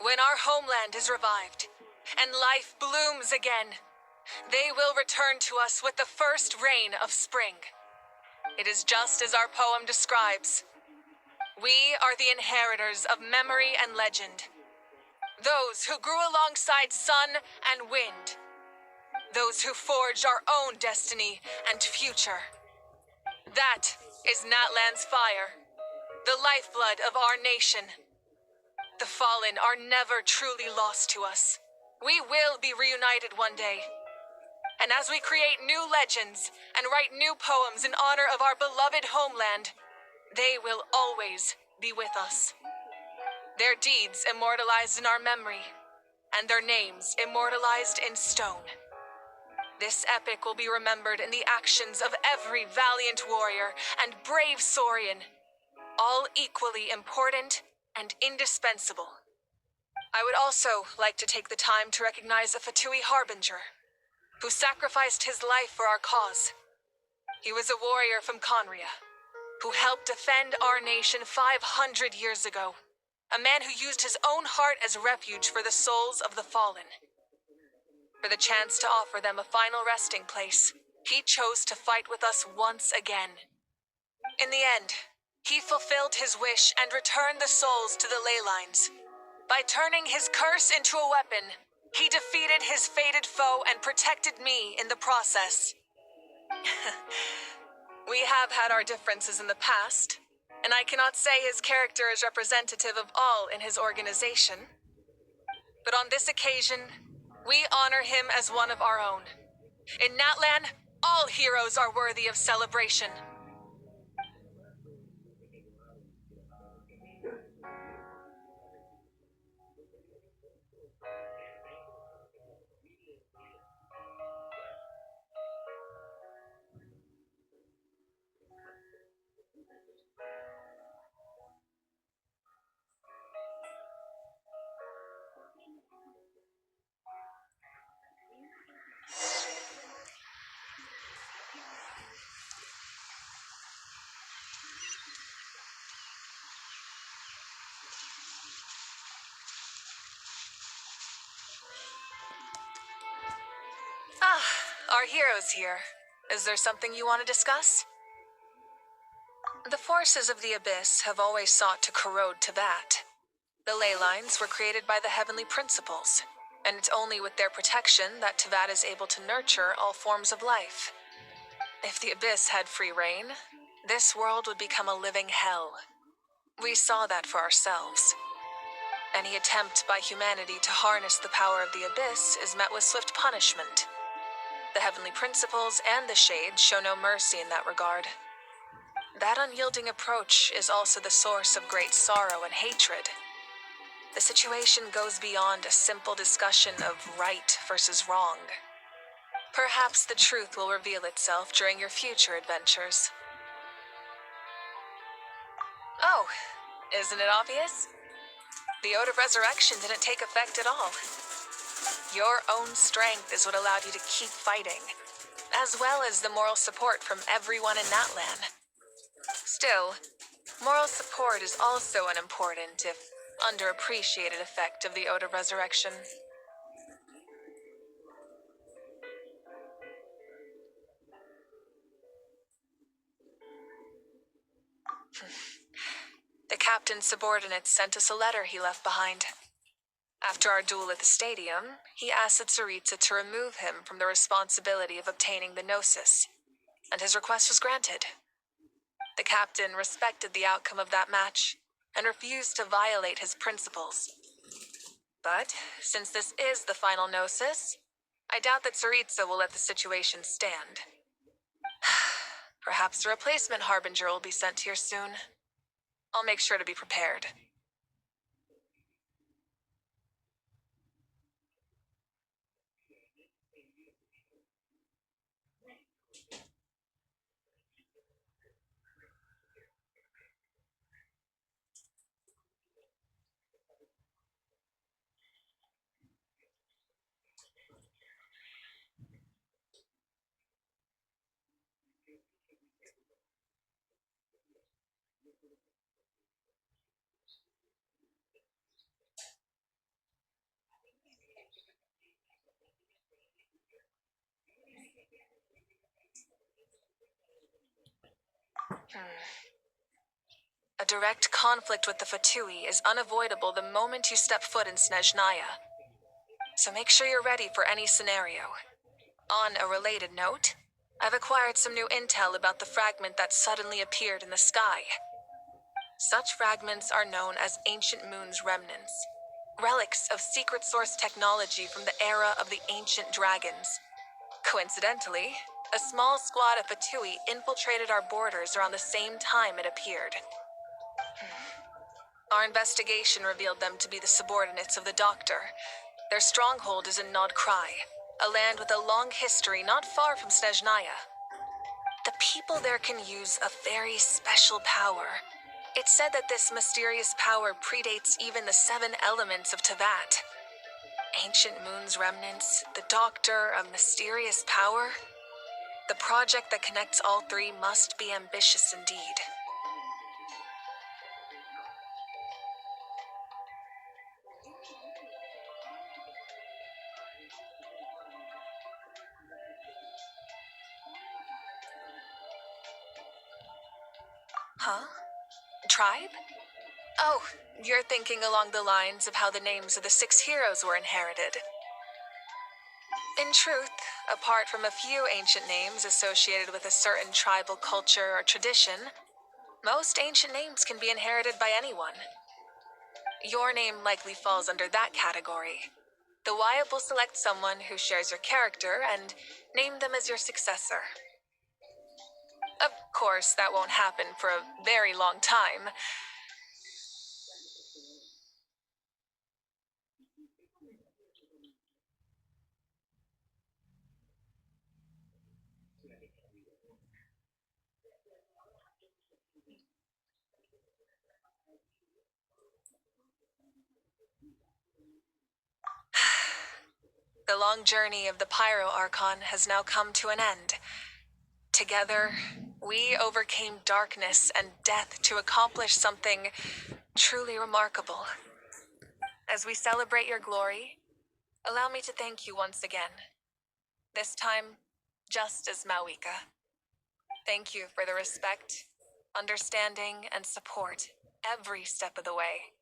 G: When our homeland is revived and life blooms again, they will return to us with the first rain of spring. It is just as our poem describes. We are the inheritors of memory and legend. Those who grew alongside sun and wind. Those who forged our own destiny and future. That is Natlan's fire, the lifeblood of our nation. The fallen are never truly lost to us. We will be reunited one day. And as we create new legends and write new poems in honor of our beloved homeland, they will always be with us. Their deeds immortalized in our memory, and their names immortalized in stone. This epic will be remembered in the actions of every valiant warrior and brave Saurian, all equally important and indispensable. I would also like to take the time to recognize a Fatui Harbinger, who sacrificed his life for our cause. He was a warrior from Conria, who helped defend our nation 500 years ago. A man who used his own heart as refuge for the souls of the fallen. For the chance to offer them a final resting place, he chose to fight with us once again. In the end, he fulfilled his wish and returned the souls to the ley lines. By turning his curse into a weapon, he defeated his fated foe and protected me in the process. We have had our differences in the past, and I cannot say his character is representative of all in his organization. But on this occasion, we honor him as one of our own. In Natlan, all heroes are worthy of celebration. Our heroes here. Is there something you want to discuss? The forces of the Abyss have always sought to corrode Teyvat. The ley lines were created by the heavenly principles, and it's only with their protection that Teyvat is able to nurture all forms of life. If the Abyss had free reign, this world would become a living hell. We saw that for ourselves. Any attempt by humanity to harness the power of the Abyss is met with swift punishment. The heavenly principles and the Shades show no mercy in that regard. That unyielding approach is also the source of great sorrow and hatred. The situation goes beyond a simple discussion of right versus wrong. Perhaps the truth will reveal itself during your future adventures. Oh, isn't it obvious? The Ode of Resurrection didn't take effect at all. Your own strength is what allowed you to keep fighting, as well as the moral support from everyone in Natlan. Still, moral support is also an important, if underappreciated, effect of the Ode of Resurrection. The captain's subordinates sent us a letter he left behind. After our duel at the stadium, he asked Tsaritsa to remove him from the responsibility of obtaining the Gnosis, and his request was granted. The captain respected the outcome of that match and refused to violate his principles. But, since this is the final Gnosis, I doubt that Tsaritsa will let the situation stand. Perhaps a replacement Harbinger will be sent here soon. I'll make sure to be prepared. A direct conflict with the Fatui is unavoidable the moment you step foot in Snezhnaya. So make sure you're ready for any scenario. On a related note, I've acquired some new intel about the fragment that suddenly appeared in the sky. Such fragments are known as Ancient Moon's remnants, relics of secret source technology from the era of the ancient dragons. Coincidentally, a small squad of Fatui infiltrated our borders around the same time it appeared. Our investigation revealed them to be the subordinates of the Doctor. Their stronghold is in Nod Krai, a land with a long history not far from Snezhnaya. The people there can use a very special power. It's said that this mysterious power predates even the 7 elements of Teyvat. Ancient Moon's remnants, the Doctor, a mysterious power. The project that connects all three must be ambitious indeed. Huh? Tribe? Oh, you're thinking along the lines of how the names of the 6 heroes were inherited. In truth, apart from a few ancient names associated with a certain tribal culture or tradition, most ancient names can be inherited by anyone. Your name likely falls under that category. The Wyatt will select someone who shares your character and name them as your successor. Of course, that won't happen for a very long time. The long journey of the Pyro Archon has now come to an end. Together, we overcame darkness and death to accomplish something truly remarkable. As we celebrate your glory, allow me to thank you once again. This time, just as Mavuika. Thank you for the respect, understanding, and support every step of the way.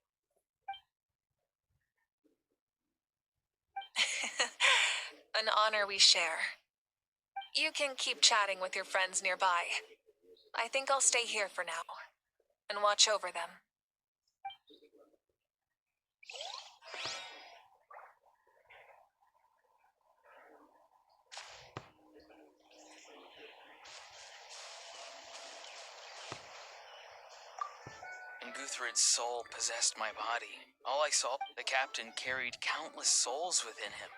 G: An honor we share. You can keep chatting with your friends nearby. I think I'll stay here for now and watch over them.
F: When Guthred's soul possessed my body, all I saw, the captain carried countless souls within him.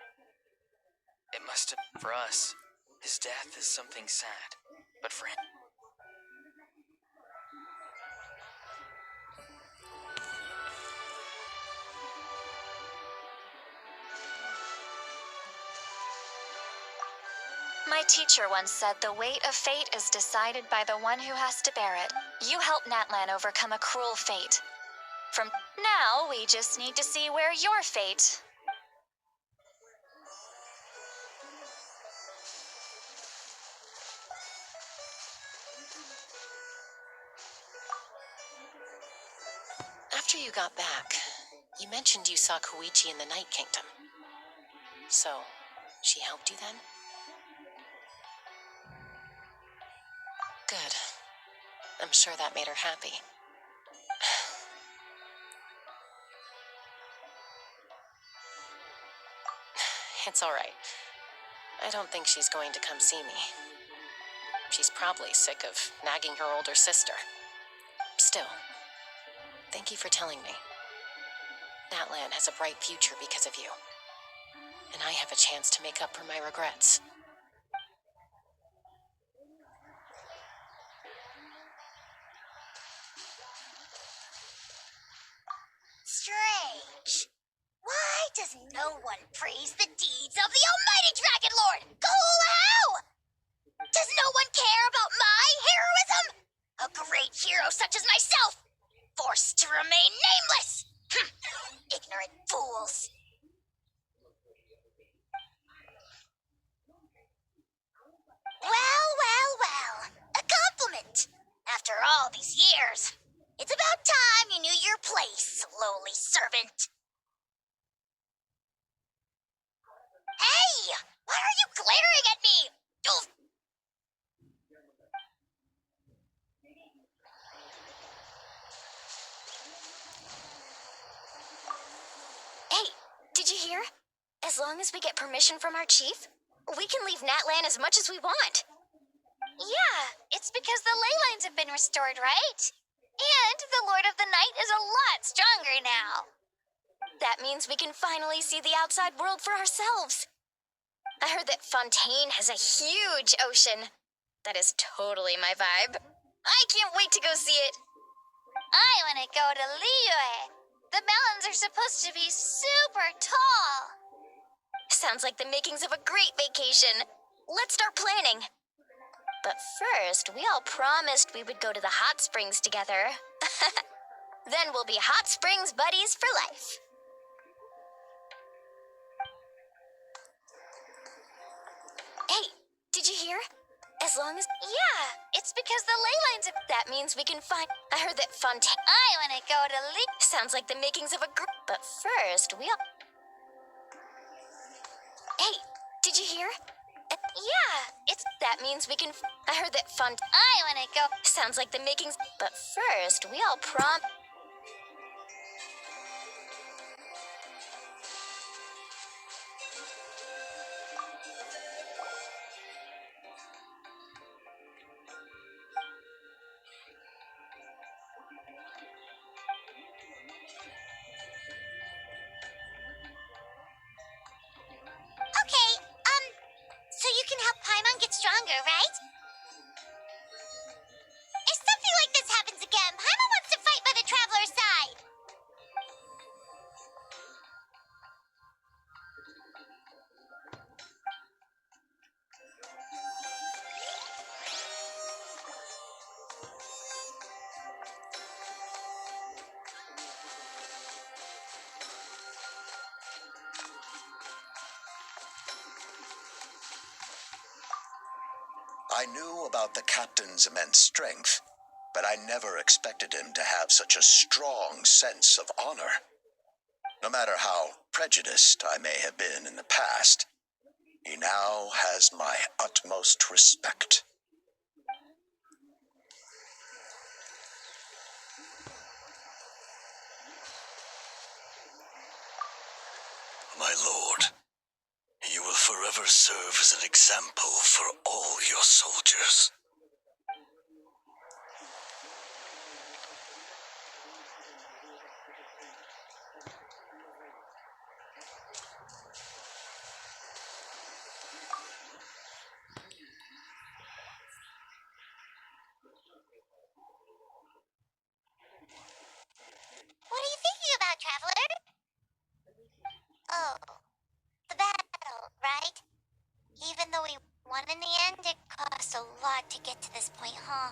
F: It must have been for us. His death is something sad, but for him.
J: My teacher once said the weight of fate is decided by the one who has to bear it. You helped Natlan overcome a cruel fate. From now, we just need to see where your fate...
N: After you got back, you mentioned you saw Koichi in the Night Kingdom. So, she helped you then? Good. I'm sure that made her happy. It's all right. I don't think she's going to come see me. She's probably sick of nagging her older sister. Still, thank you for telling me. Natlan has a bright future because of you. And I have a chance to make up for my regrets.
B: Strange. Why does no one praise the deeds of the almighty Dragon Lord? How? Does no one care about my heroism? A great hero such as myself, forced to remain nameless. Ignorant fools. Well. A compliment. After all these years, it's about time you knew your place, lowly servant. Hey! Why are you glaring at me? Oof.
J: Hey, did you hear? As long as we get permission from our chief, we can leave Natlan as much as we want.
B: Yeah, it's because the ley lines have been restored, right? And the Lord of the Night is a lot stronger now.
J: That means we can finally see the outside world for ourselves. I heard that Fontaine has a huge ocean. That is totally my vibe. I can't wait to go see it.
B: I want to go to Liyue. The mountains are supposed to be super tall. Sounds like the makings of a great vacation. Let's start planning. But first, we all promised we would go to the hot springs together. Then we'll be hot springs buddies for life. Hey, did you hear? As long as... Yeah, it's because the ley lines of... That means we can find... I heard that Fontaine... I want to go to Sounds like the makings of a group. But first, we all... Hey, did you hear? Yeah, it's... That means we can... I heard that I want to go... Sounds like the makings... But first, we all Okay, so you can help Paimon get stronger, right? If something like this happens again, Paimon wants to fight by the Traveler's side.
O: I knew about the captain's immense strength, but I never expected him to have such a strong sense of honor. No matter how prejudiced I may have been in the past, he now has my utmost respect.
P: My lord, you will forever serve as an example for all your soldiers.
B: What are you thinking about, Traveler? Oh, the battle, right? Even though we won in the end, it cost a lot to get to this point, huh?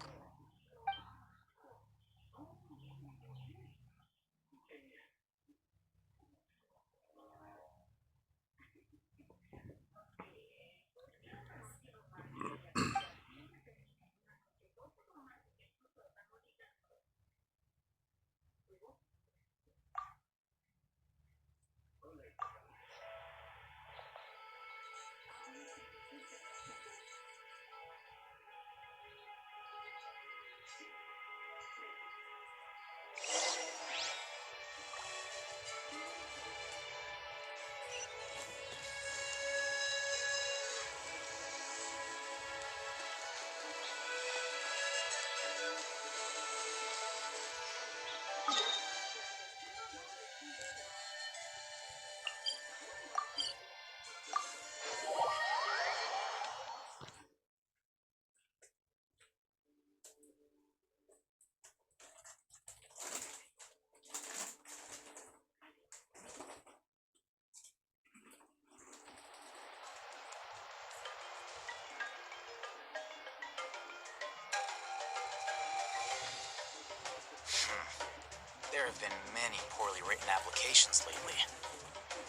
F: There have been many poorly written applications lately.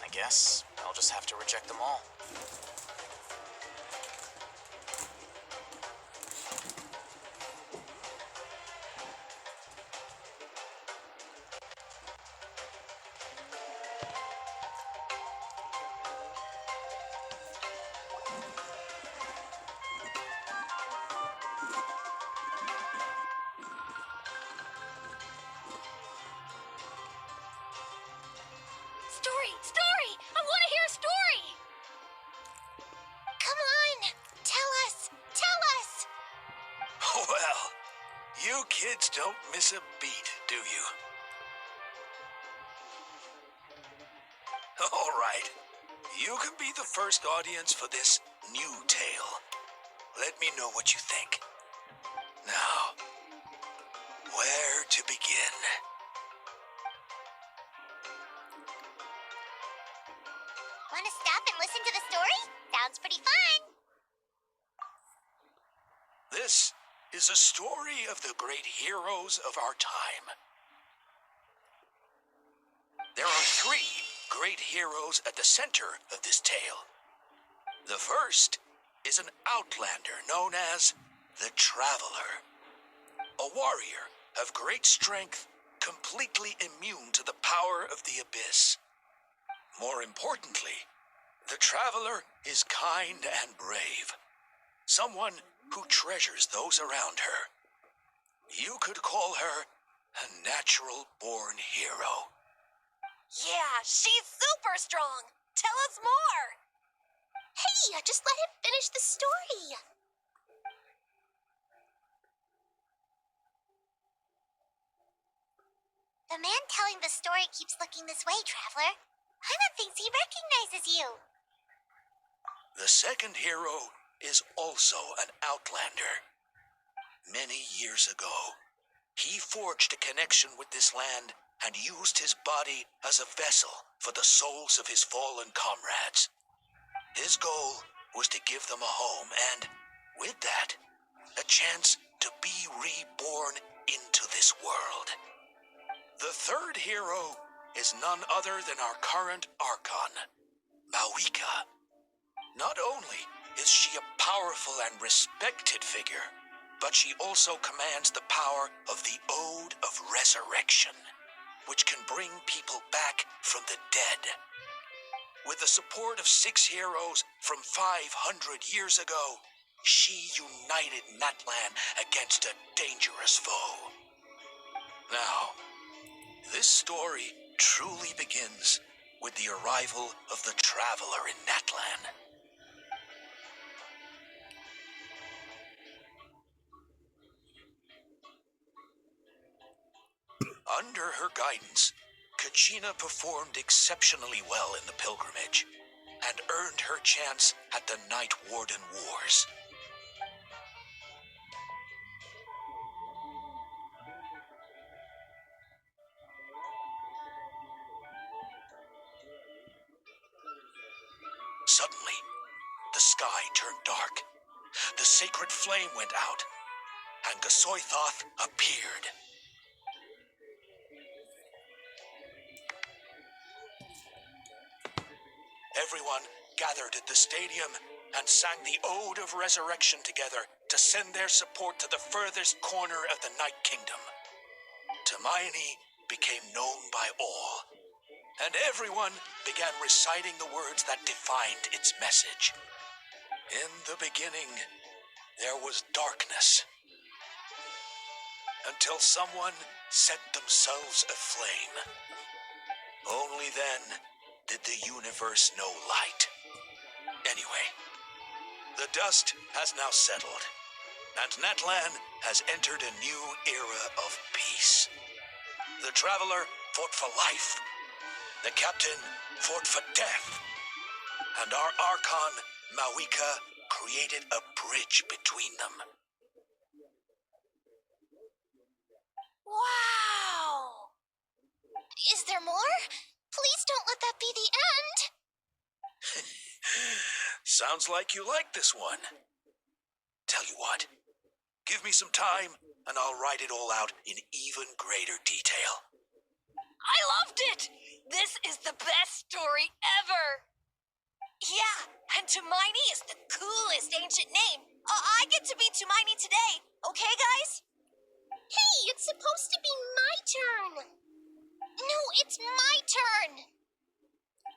F: I guess I'll just have to reject them all.
B: Story! I want to hear a story! Come on! Tell us!
P: Well, you kids don't miss a beat, do you? All right. You can be the first audience for this new tale. Let me know what you think. Now, where to begin?
B: Want to stop and listen to the fun!
P: This is a story of the great heroes of our time. There are 3 great heroes at the center of this tale. The first is an outlander known as the Traveler, a warrior of great strength, completely immune to the power of the abyss. More importantly, the Traveler is kind and brave, someone who treasures those around her. You could call her a natural-born hero.
B: Yeah, she's super strong. Tell us more. Hey, just let him finish the story. The man telling the story keeps looking this way, Traveler. Paimon thinks he recognizes you.
P: The second hero is also an outlander. Many years ago, he forged a connection with this land and used his body as a vessel for the souls of his fallen comrades. His goal was to give them a home and, with that, a chance to be reborn into this world. The third hero is none other than our current archon, Mavuika. Not only is she a powerful and respected figure, but she also commands the power of the Ode of Resurrection, which can bring people back from the dead. With the support of 6 heroes from 500 years ago, she united Natlan against a dangerous foe. Now, this story truly begins with the arrival of the Traveler in Natlan. Under her guidance, Kachina performed exceptionally well in the pilgrimage and earned her chance at the Night Warden Wars. Suddenly, the sky turned dark, the sacred flame went out, and Gasoithoth appeared. Everyone gathered at the stadium and sang the Ode of Resurrection together to send their support to the furthest corner of the Night Kingdom. Hermione became known by all, and everyone began reciting the words that defined its message. In the beginning, there was darkness, until someone set themselves aflame. Only then did the universe know light. Anyway, the dust has now settled, and Natlan has entered a new era of peace. The Traveler fought for life, the Captain fought for death, and our Archon, Mavuika, created a bridge between them.
B: Wow! Is there more? Please don't let that be the end.
P: Sounds like you like this one. Tell you what, give me some time and I'll write it all out in even greater detail.
B: I loved it! This is the best story ever! Yeah, and Hermione is the coolest ancient name. I get to be Hermione today, okay, guys? Hey, it's supposed to be my turn. No, it's my turn.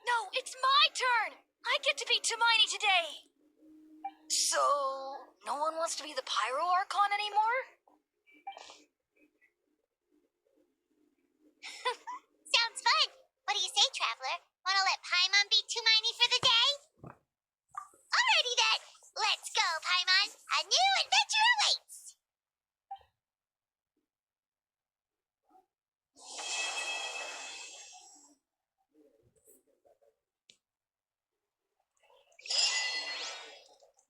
B: No, it's my turn. I get to be Hermione today. So, no one wants to be the Pyro Archon anymore?